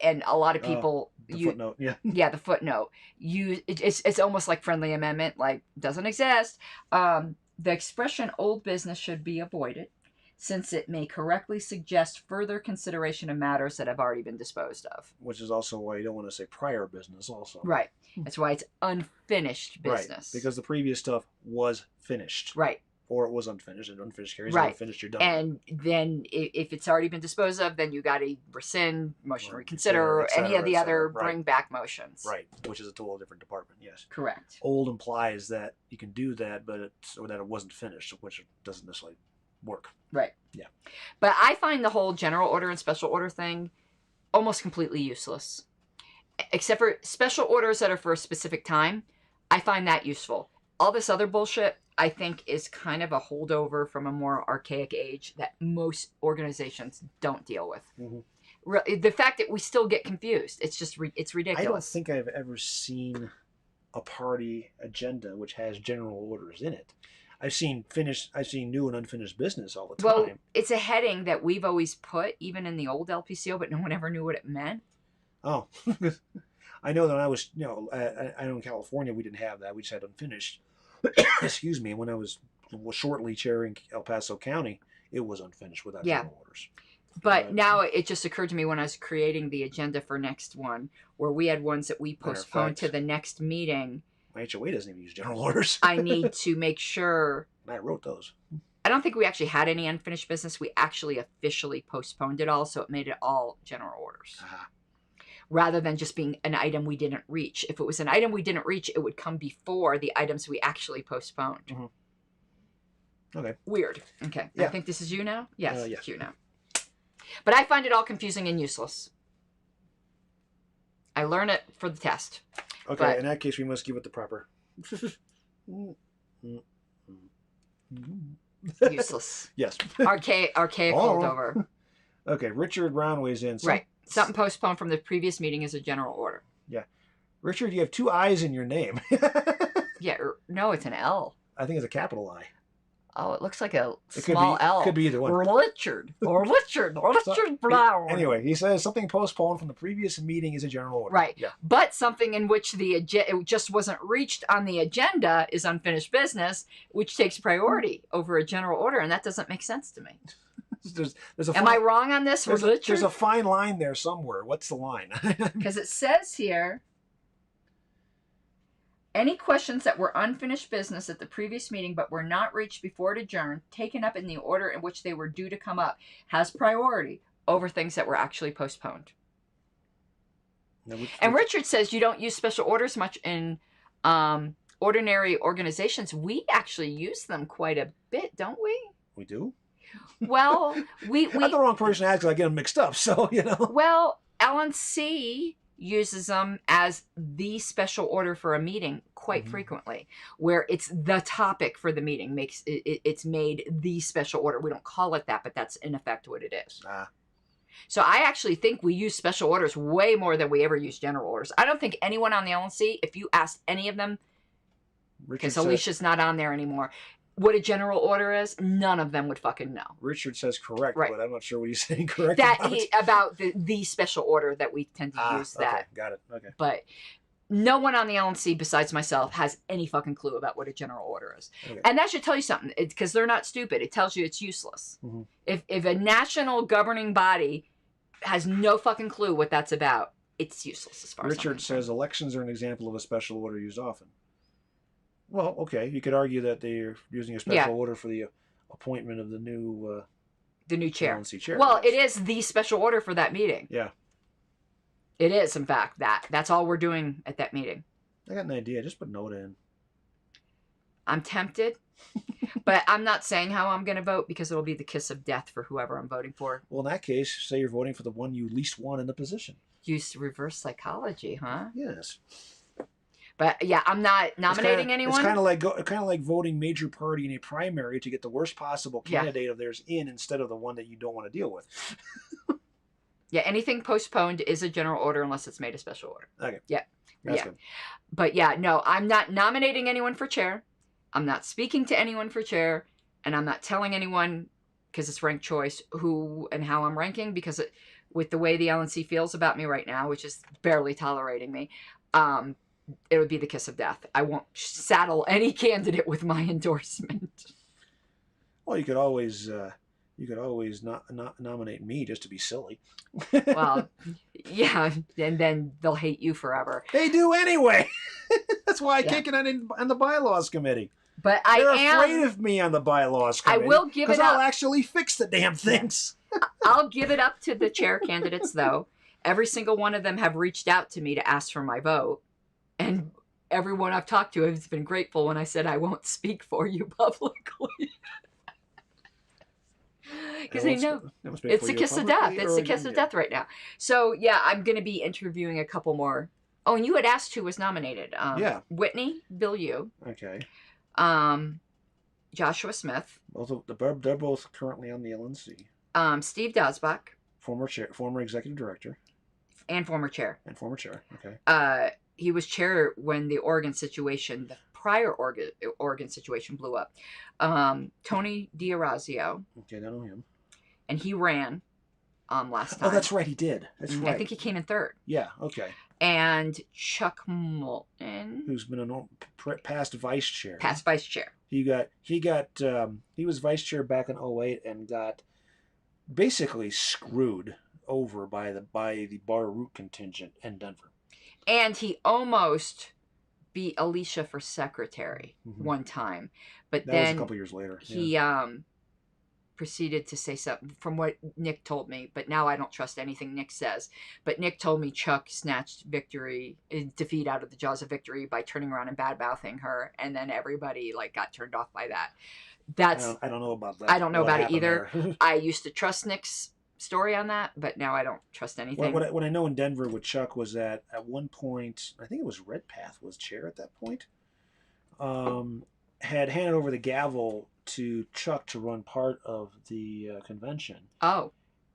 and a lot of people footnote, the footnote. It's almost like friendly amendment, like doesn't exist. The expression "old business" should be avoided, since it may correctly suggest further consideration of matters that have already been disposed of. Which is also why you don't want to say prior business, also. Right. That's why it's unfinished business. Right. Because the previous stuff was finished. Right. Or it was unfinished, and unfinished carries right. Unfinished, you're done. And then if it's already been disposed of, then you got to rescind, motion to reconsider, or any of the other bring back motions. Right, which is a totally different department, yes. Correct. Old implies that you can do that, or that it wasn't finished, which doesn't necessarily work. Right. Yeah. But I find the whole general order and special order thing almost completely useless. Except for special orders that are for a specific time, I find that useful. All this other bullshit, I think, is kind of a holdover from a more archaic age that most organizations don't deal with. Mm-hmm. The fact that we still get confused, it's just it's ridiculous. I don't think I've ever seen a party agenda which has general orders in it. I've seen new and unfinished business all the time. Well, it's a heading that we've always put, even in the old LPCO, but no one ever knew what it meant. Oh, I know that I was, I know in California we didn't have that. We just had unfinished. Excuse me. When I was shortly chairing El Paso County, it was unfinished without general orders. But now it just occurred to me when I was creating the agenda for next one, where we had ones that we postponed to the next meeting, My HOA doesn't even use general orders. I need to make sure. I wrote those. I don't think we actually had any unfinished business. We actually officially postponed it all, so it made it all general orders. Uh-huh. Rather than just being an item we didn't reach. If it was an item we didn't reach, it would come before the items we actually postponed. Mm-hmm. Okay. Weird. Okay. Yeah. I think this is you now? Yes, yeah. it's you now. But I find it all confusing and useless. I learn it for the test. Okay, but... in that case, we must give it the proper. Useless. Yes. Archaic holdover. Okay, Richard Brown weighs in. Right. Something postponed from the previous meeting is a general order. Yeah. Richard, you have 2 I's in your name. Yeah. No, it's an L. I think it's a capital I. Oh, it looks like a It small L. Could be either one. Richard Brown. Anyway, he says something postponed from the previous meeting is a general order. Right. Yeah. But something in which it just wasn't reached on the agenda is unfinished business, which takes priority over a general order, and that doesn't make sense to me. Am I wrong on this? There's a fine line there somewhere. What's the line? Because it says here, any questions that were unfinished business at the previous meeting but were not reached before it adjourned, taken up in the order in which they were due to come up, has priority over things that were actually postponed. And Richard says you don't use special orders much in ordinary organizations. We actually use them quite a bit, don't we? We do? Well, we I'm the wrong person to ask because I get them mixed up, so, you know. Well, LNC uses them as the special order for a meeting quite frequently, where it's the topic for the meeting. It's made the special order. We don't call it that, but that's in effect what it is. So I actually think we use special orders way more than we ever use general orders. I don't think anyone on the LNC, if you asked any of them, because Alicia's not on there anymore, what a general order is, none of them would fucking know. Richard says correct, right. But I'm not sure what he's saying correct about the special order that we tend to use that. Okay, got it. Okay. But no one on the LNC besides myself has any fucking clue about what a general order is. Okay. And that should tell you something, because they're not stupid. It tells you it's useless. Mm-hmm. If a national governing body has no fucking clue what that's about, it's useless as far as Richard says elections are an example of a special order used often. Well, okay, you could argue that they're using a special order for the appointment of the new chair. LNC chair. Well, it is the special order for that meeting. Yeah. It is, in fact, that's all we're doing at that meeting. I got an idea. Just put NOTA in. I'm tempted, but I'm not saying how I'm going to vote because it'll be the kiss of death for whoever I'm voting for. Well, in that case, say you're voting for the one you least want in the position. Use reverse psychology, huh? Yes. But yeah, I'm not nominating anyone. It's kind of like voting major party in a primary to get the worst possible candidate of theirs in instead of the one that you don't want to deal with. Yeah, anything postponed is a general order unless it's made a special order. Okay. Yeah. That's good. But yeah, no, I'm not nominating anyone for chair. I'm not speaking to anyone for chair, and I'm not telling anyone, because it's ranked choice, who and how I'm ranking, because with the way the LNC feels about me right now, which is barely tolerating me, it would be the kiss of death. I won't saddle any candidate with my endorsement. Well, you could always not nominate me just to be silly. Well, yeah, and then they'll hate you forever. They do anyway. That's why I can't get on the bylaws committee. But They're afraid of me on the bylaws committee. I will give it up. Because I'll actually fix the damn things. I'll give it up to the chair candidates, though. Every single one of them have reached out to me to ask for my vote. And everyone I've talked to has been grateful when I said I won't speak for you publicly. Because they know it's the kiss of death. It's the kiss of death right now. So, yeah, I'm going to be interviewing a couple more. Oh, and you had asked who was nominated. Whitney, Bill Yu. Okay. Joshua Smith. They're both currently on the LNC. Steve Dosbach. Former executive director. And former chair. Okay. He was chair when the the prior Oregon situation blew up. Tony D'Orazio. Okay, I know him. And he ran last time. Oh, that's right, he did. That's right. I think he came in third. Yeah, okay. And Chuck Moulton. Who's been a past vice chair. Past vice chair. He was vice chair back in 2008 and got basically screwed over by the Bar Root contingent in Denver. And he almost beat Alicia for secretary Mhm. one time, but That was a then couple years later. he proceeded to say something from what Nick told me, but now I don't trust anything Nick says. But Nick told me Chuck snatched defeat out of the jaws of victory by turning around and bad mouthing her, and then everybody like got turned off by that. I don't know about that. I don't know what about it happened either. there. I used to trust Nick's story on that, but now I don't trust anything. What I know in Denver with Chuck was that at one point, I think it was Redpath was chair at that point, had handed over the gavel to Chuck to run part of the convention. Oh.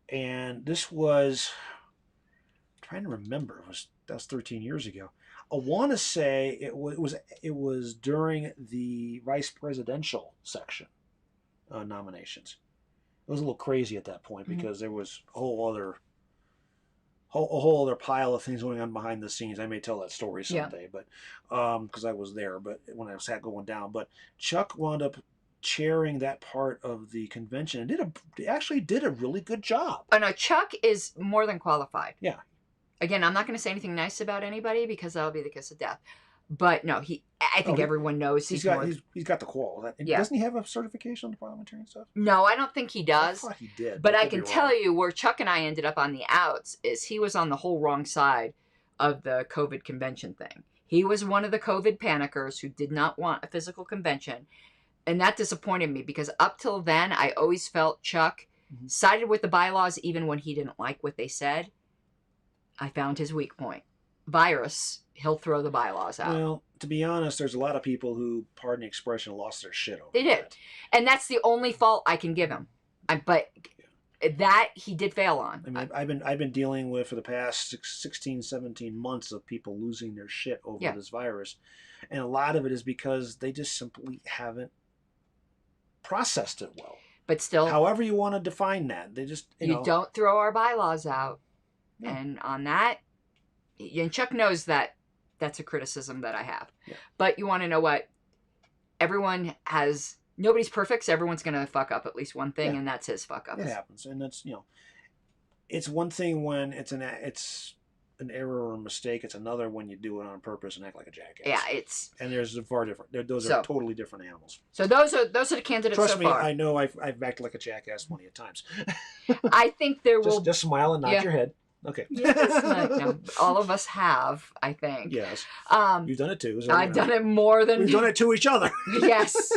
And this was, I'm trying to remember, that was 13 years ago. I want to say it was during the vice presidential section nominations. It was a little crazy at that point because there was a whole other pile of things going on behind the scenes. I may tell that story someday, but because I was there, but when I was going down. But Chuck wound up chairing that part of the convention and actually did a really good job. Oh no, Chuck is more than qualified. Yeah. Again, I'm not going to say anything nice about anybody because that'll be the kiss of death. But no, I think everyone knows he's got the qual. Yeah. Doesn't he have a certification on the parliamentarian stuff? No, I don't think he does. I thought he did. But I can tell you where Chuck and I ended up on the outs is he was on the whole wrong side of the COVID convention thing. He was one of the COVID panickers who did not want a physical convention. And that disappointed me because up till then, I always felt Chuck sided with the bylaws even when he didn't like what they said. I found his weak point. Virus, he'll throw the bylaws out. Well, to be honest, there's a lot of people who, pardon the expression, lost their shit over They did. And that's the only fault I can give him. But that he did fail on. I mean, I've been dealing with for the past 16, 17 months of people losing their shit over this virus. And a lot of it is because they just simply haven't processed it well. But still, however you want to define that, they just, you know, don't throw our bylaws out. Yeah. And on that, and Chuck knows that that's a criticism that I have. Yeah. But you want to know what? Nobody's perfect, so everyone's going to fuck up at least one thing, and that's his fuck up. It happens. And that's, it's one thing when it's an error or a mistake. It's another when you do it on purpose and act like a jackass. Yeah, and there's far different. Those are totally different animals. So those are the candidates. Trust so me, far. I know I've acted like a jackass plenty of times. I think there will just smile and nod your head. Okay. Yes, all of us have, I think. Yes. You've done it too. So I've done it more than we've done it to each other. Yes,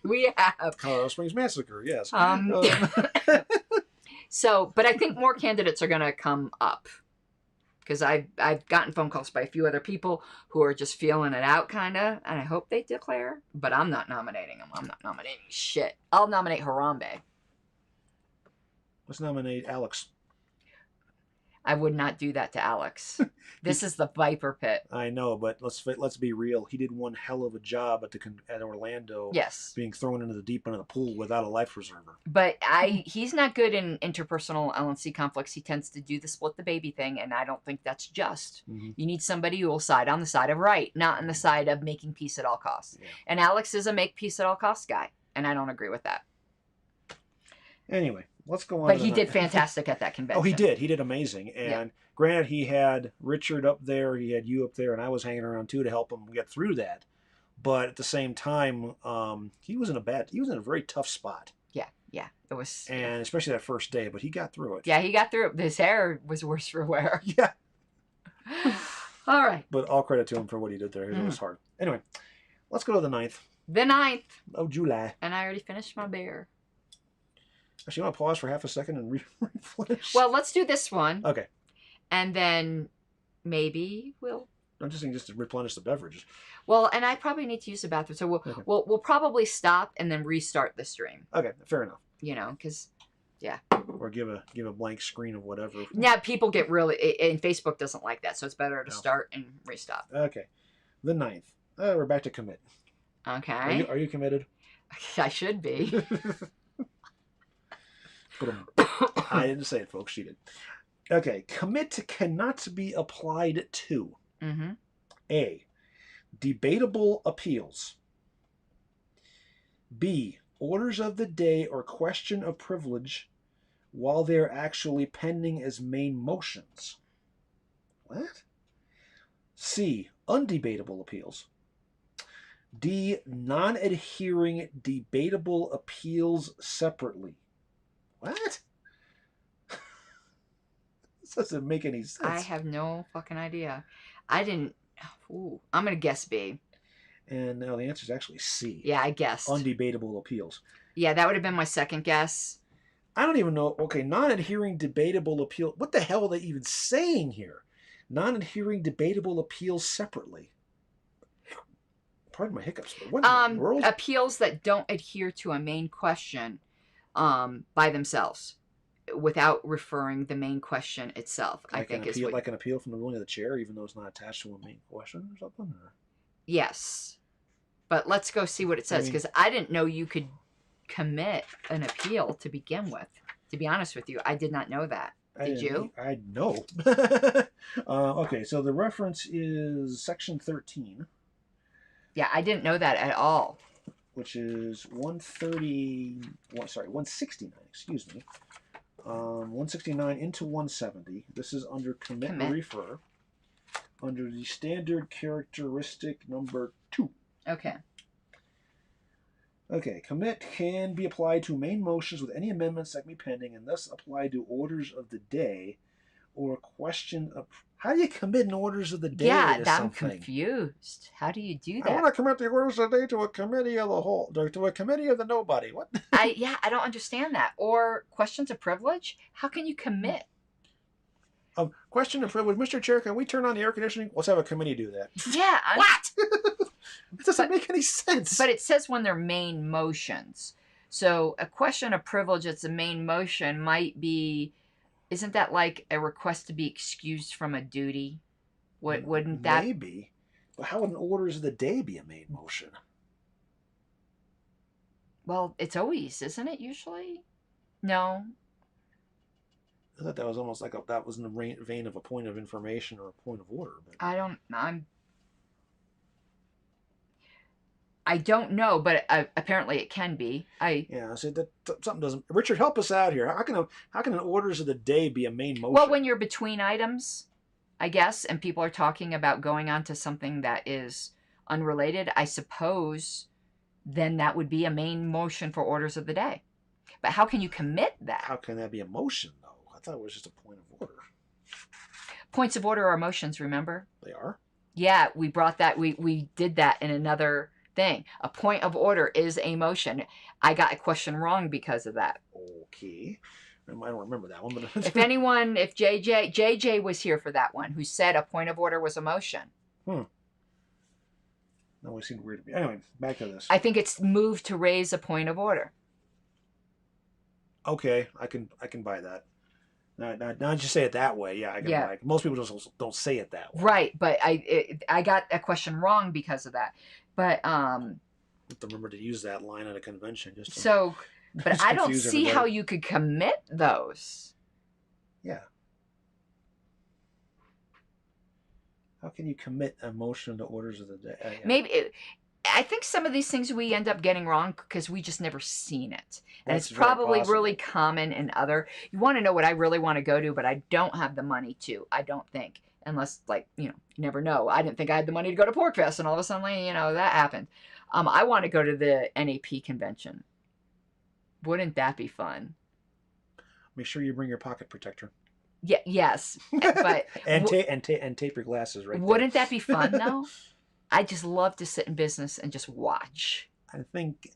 we have. Colorado Springs Massacre. Yes. So, but I think more candidates are going to come up because I've gotten phone calls by a few other people who are just feeling it out, kind of, and I hope they declare. But I'm not nominating them. I'm not nominating shit. I'll nominate Harambe. Let's nominate Alex. I would not do that to Alex. This is the Viper Pit. I know, but let's be real. He did one hell of a job at Orlando. Yes. Being thrown into the deep end of the pool without a life preserver. But he's not good in interpersonal LNC conflicts. He tends to do the split the baby thing, and I don't think that's just. Mm-hmm. You need somebody who will side on the side of right, not on the side of making peace at all costs. Yeah. And Alex is a make peace at all costs guy, and I don't agree with that. Anyway, let's go on. But he did fantastic at that convention. Oh, he did. He did amazing. And granted, he had Richard up there, he had you up there, and I was hanging around too to help him get through that. But at the same time, he was in a very tough spot. Yeah, it was. And especially that first day, but he got through it. Yeah, he got through it. His hair was worse for wear. Yeah. All right. But all credit to him for what he did there. It was hard. Anyway, let's go to the 9th. The 9th. Of July. And I already finished my beer. Actually, you want to pause for half a second and replenish? Well, let's do this one. Okay. And then maybe we'll... I'm just saying just to replenish the beverages. Well, and I probably need to use the bathroom. So we'll probably stop and then restart the stream. Okay, fair enough. You know, because... Yeah. Or give a blank screen of whatever. Yeah, people get really... And Facebook doesn't like that, so it's better to start and restop. Okay. The 9th. We're back to commit. Okay. Are you committed? I should be. I didn't say it, folks. She did. Okay. Commit cannot be applied to A. Debatable appeals. B. Orders of the day or question of privilege while they are actually pending as main motions. What? C. Undebatable appeals. D, non-adhering debatable appeals separately. What? This doesn't make any sense. I have no fucking idea. I didn't. Ooh, I'm gonna guess B. And now the answer is actually C. Yeah, I guessed. Undebatable appeals. Yeah, that would have been my second guess. I don't even know. Okay, non-adhering debatable appeal. What the hell are they even saying here? Non-adhering debatable appeals separately. Pardon my hiccups, but what in the world? Appeals that don't adhere to a main question by themselves without referring the main question itself, Like I think an is appeal, what... like an appeal from the ruling of the chair, even though it's not attached to a main question or something? Or? Yes. But let's go see what it says, because I didn't know you could commit an appeal to begin with. To be honest with you, I did not know that. Did you? I know. Okay, so the reference is section 13. Yeah, I didn't know that at all. Which is 169, excuse me. 169 into 170. This is under commit and refer. Under the standard characteristic number 2. Okay. Okay, commit can be applied to main motions with any amendments that may be pending and thus applied to orders of the day or a question of... How do you commit an orders of the day to something? I'm confused. How do you do that? I want to commit the orders of the day to a committee of the whole, to a committee of the nobody. What? I don't understand that. Or questions of privilege? How can you commit? Question of privilege. Mr. Chair, can we turn on the air conditioning? Let's have a committee do that. Yeah. What? It doesn't make any sense. But it says when they're main motions. So a question of privilege that's a main motion might be... Isn't that like a request to be excused from a duty? Wouldn't that... Maybe. But how would an orders of the day be a main motion? Well, it's always, isn't it, usually? No. I thought that was almost like that was in the vein of a point of information or a point of order. But... I don't know, but apparently it can be. Yeah, so that something doesn't... Richard, help us out here. How can an orders of the day be a main motion? Well, when you're between items, I guess, and people are talking about going on to something that is unrelated, I suppose then that would be a main motion for orders of the day. But how can you commit that? How can that be a motion, though? I thought it was just a point of order. Points of order are motions, remember? They are? Yeah, we brought that. We did that in another... thing. A point of order is a motion. I got a question wrong because of that. Okay. I don't remember that one. But if JJ was here for that one, who said a point of order was a motion. That always seemed weird to me. Anyway, back to this. I think it's moved to raise a point of order. Okay, I can buy that. Now you say it that way, yeah, I can buy it. Most people just don't say it that way. Right, but I got a question wrong because of that. But have to remember to use that line at a convention just to, so but I don't see everybody. how you could commit those. Yeah. How can you commit a motion to orders of the day? Yeah. Maybe I think some of these things we end up getting wrong because we just never seen it. And That's it's probably possible. really common in other... You want to know what I really want to go to, but I don't have the money to. I don't think. Unless, like, you never know. I didn't think I had the money to go to Porkfest, and all of a sudden, that happened. I want to go to the NAP convention. Wouldn't that be fun? Make sure you bring your pocket protector. Yeah, yes. But and tape your glasses right wouldn't that be fun, though? I just love to sit in business and just watch. I think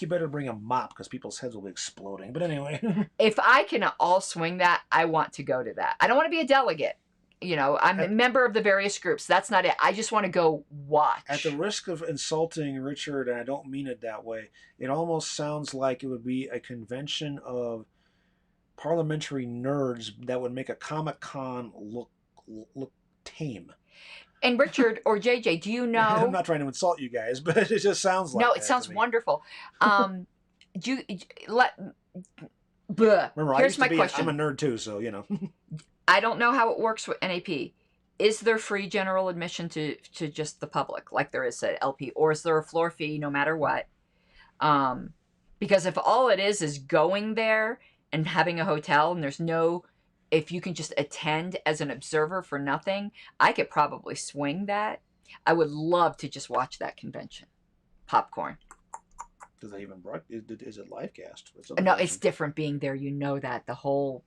you better bring a mop because people's heads will be exploding. But anyway. If I can all swing that, I want to go to that. I don't want to be a delegate. I'm a member of the various groups. That's not it. I just want to go watch. At the risk of insulting Richard, and I don't mean it that way, it almost sounds like it would be a convention of parliamentary nerds that would make a Comic-Con look tame. And Richard or JJ, do you know... I'm not trying to insult you guys, but it just sounds like No, it sounds wonderful. Remember, here's my question. I'm a nerd too, so, I don't know how it works with NAP. Is there free general admission to just the public, like there is at LP? Or is there a floor fee no matter what? Because if all it is going there and having a hotel and there's no... If you can just attend as an observer for nothing, I could probably swing that. I would love to just watch that convention. popcorn. Does that even is it live cast? No, it's different being there. You know that the whole.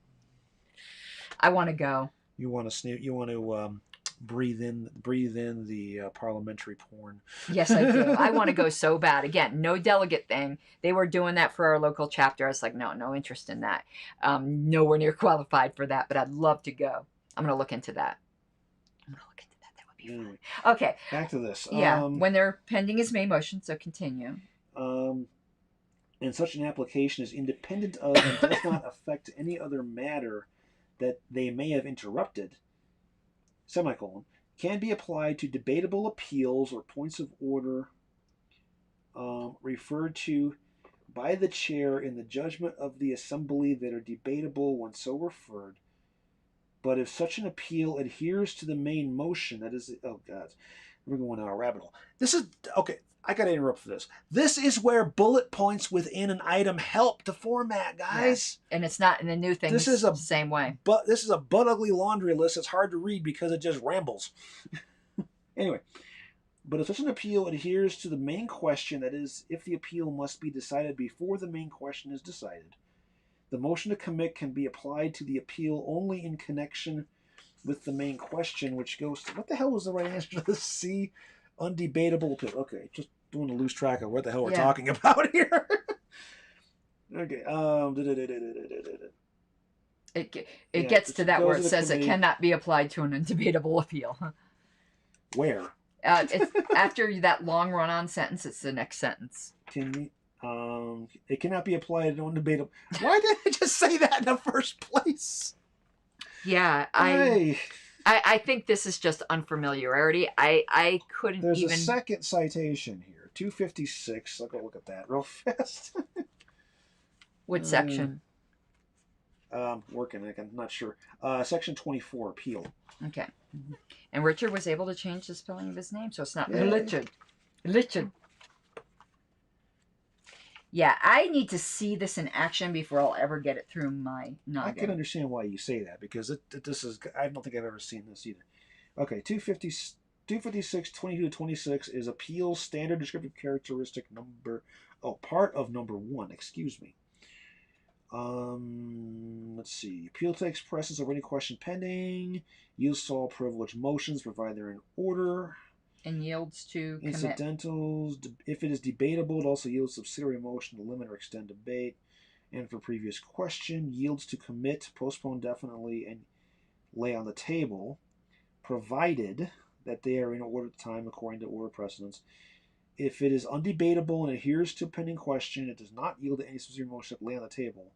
I want to go. You want to sneak? You want to breathe in the parliamentary porn? Yes, I do. I want to go so bad. Again, no delegate thing. They were doing that for our local chapter. I was like, no interest in that. Nowhere near qualified for that, but I'd love to go. I'm gonna look into that. That would be fun. Okay. Back to this. Yeah, when they're pending his main motion, so continue. And such an application is independent of and does not affect any other matter that they may have interrupted, semicolon, can be applied to debatable appeals or points of order referred to by the chair in the judgment of the assembly that are debatable when so referred. But if such an appeal adheres to the main motion, that is, oh God, we're going down a rabbit hole. This is, okay, I got to interrupt for this. This is where bullet points within an item help to format, guys. Yeah. And it's not in the new thing. This is the same way. But this is a butt ugly laundry list. It's hard to read because it just rambles. Anyway, but if such an appeal adheres to the main question, that is, if the appeal must be decided before the main question is decided, the motion to commit can be applied to the appeal only in connection with the main question, which goes to, what the hell was the right answer to this? C, undebatable appeal. Okay, just doing to lose track of what the hell we're talking about here. Okay. It gets to that where it says it cannot be applied to an undebatable appeal. Where? It's after that long run-on sentence. It's the next sentence. It cannot be applied to undebatable. Why did I just say that in the first place? Yeah, I think this is just unfamiliarity. I couldn't There's even. There's a second citation here, 256. I'll go look at that real fast. What section? Working. I'm not sure. Section 24, appeal. Okay. And Richard was able to change the spelling of his name, so it's not Richard. Richard. Yeah, I need to see this in action before I'll ever get it through my noggin. I can understand why you say that, because this is, I don't think I've ever seen this either. Okay, 256, 22 to 26 is appeal standard descriptive characteristic number, part of number 1, excuse me. Let's see. Appeal takes precedence over any question pending, yields to all privileged motions, provided they're in order. And yields to incidentals. If it is debatable, it also yields subsidiary motion to limit or extend debate. And for previous question, yields to commit, postpone definitely, and lay on the table, provided that they are in order of time according to order precedence. If it is undebatable and adheres to a pending question, it does not yield to any subsidiary motion to lay on the table.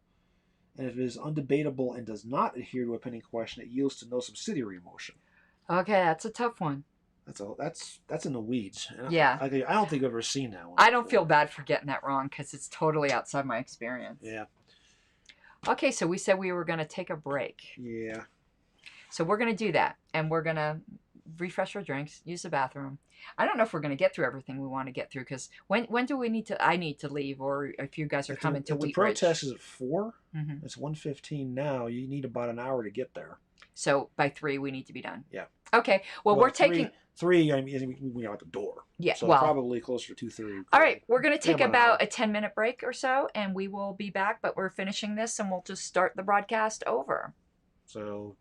And if it is undebatable and does not adhere to a pending question, it yields to no subsidiary motion. Okay, that's a tough one. That's in the weeds. Yeah. I don't think I've ever seen that one. I don't feel bad for getting that wrong because it's totally outside my experience. Yeah. Okay, so we said we were going to take a break. Yeah. So we're going to do that, and we're going to refresh our drinks, use the bathroom. I don't know if we're going to get through everything we want to get through, because when do we need to? I need to leave, or if you guys are coming to Wheat Ridge. The protest is at 4. Mm-hmm. It's 1:15 now. You need about an hour to get there. So by 3 we need to be done. Yeah. Okay. Well, we're taking 3. I mean, we're out the door. Yeah. So probably closer to 2:30. All right. We're going to take about a 10-minute break or so, and we will be back. But we're finishing this, and we'll just start the broadcast over. So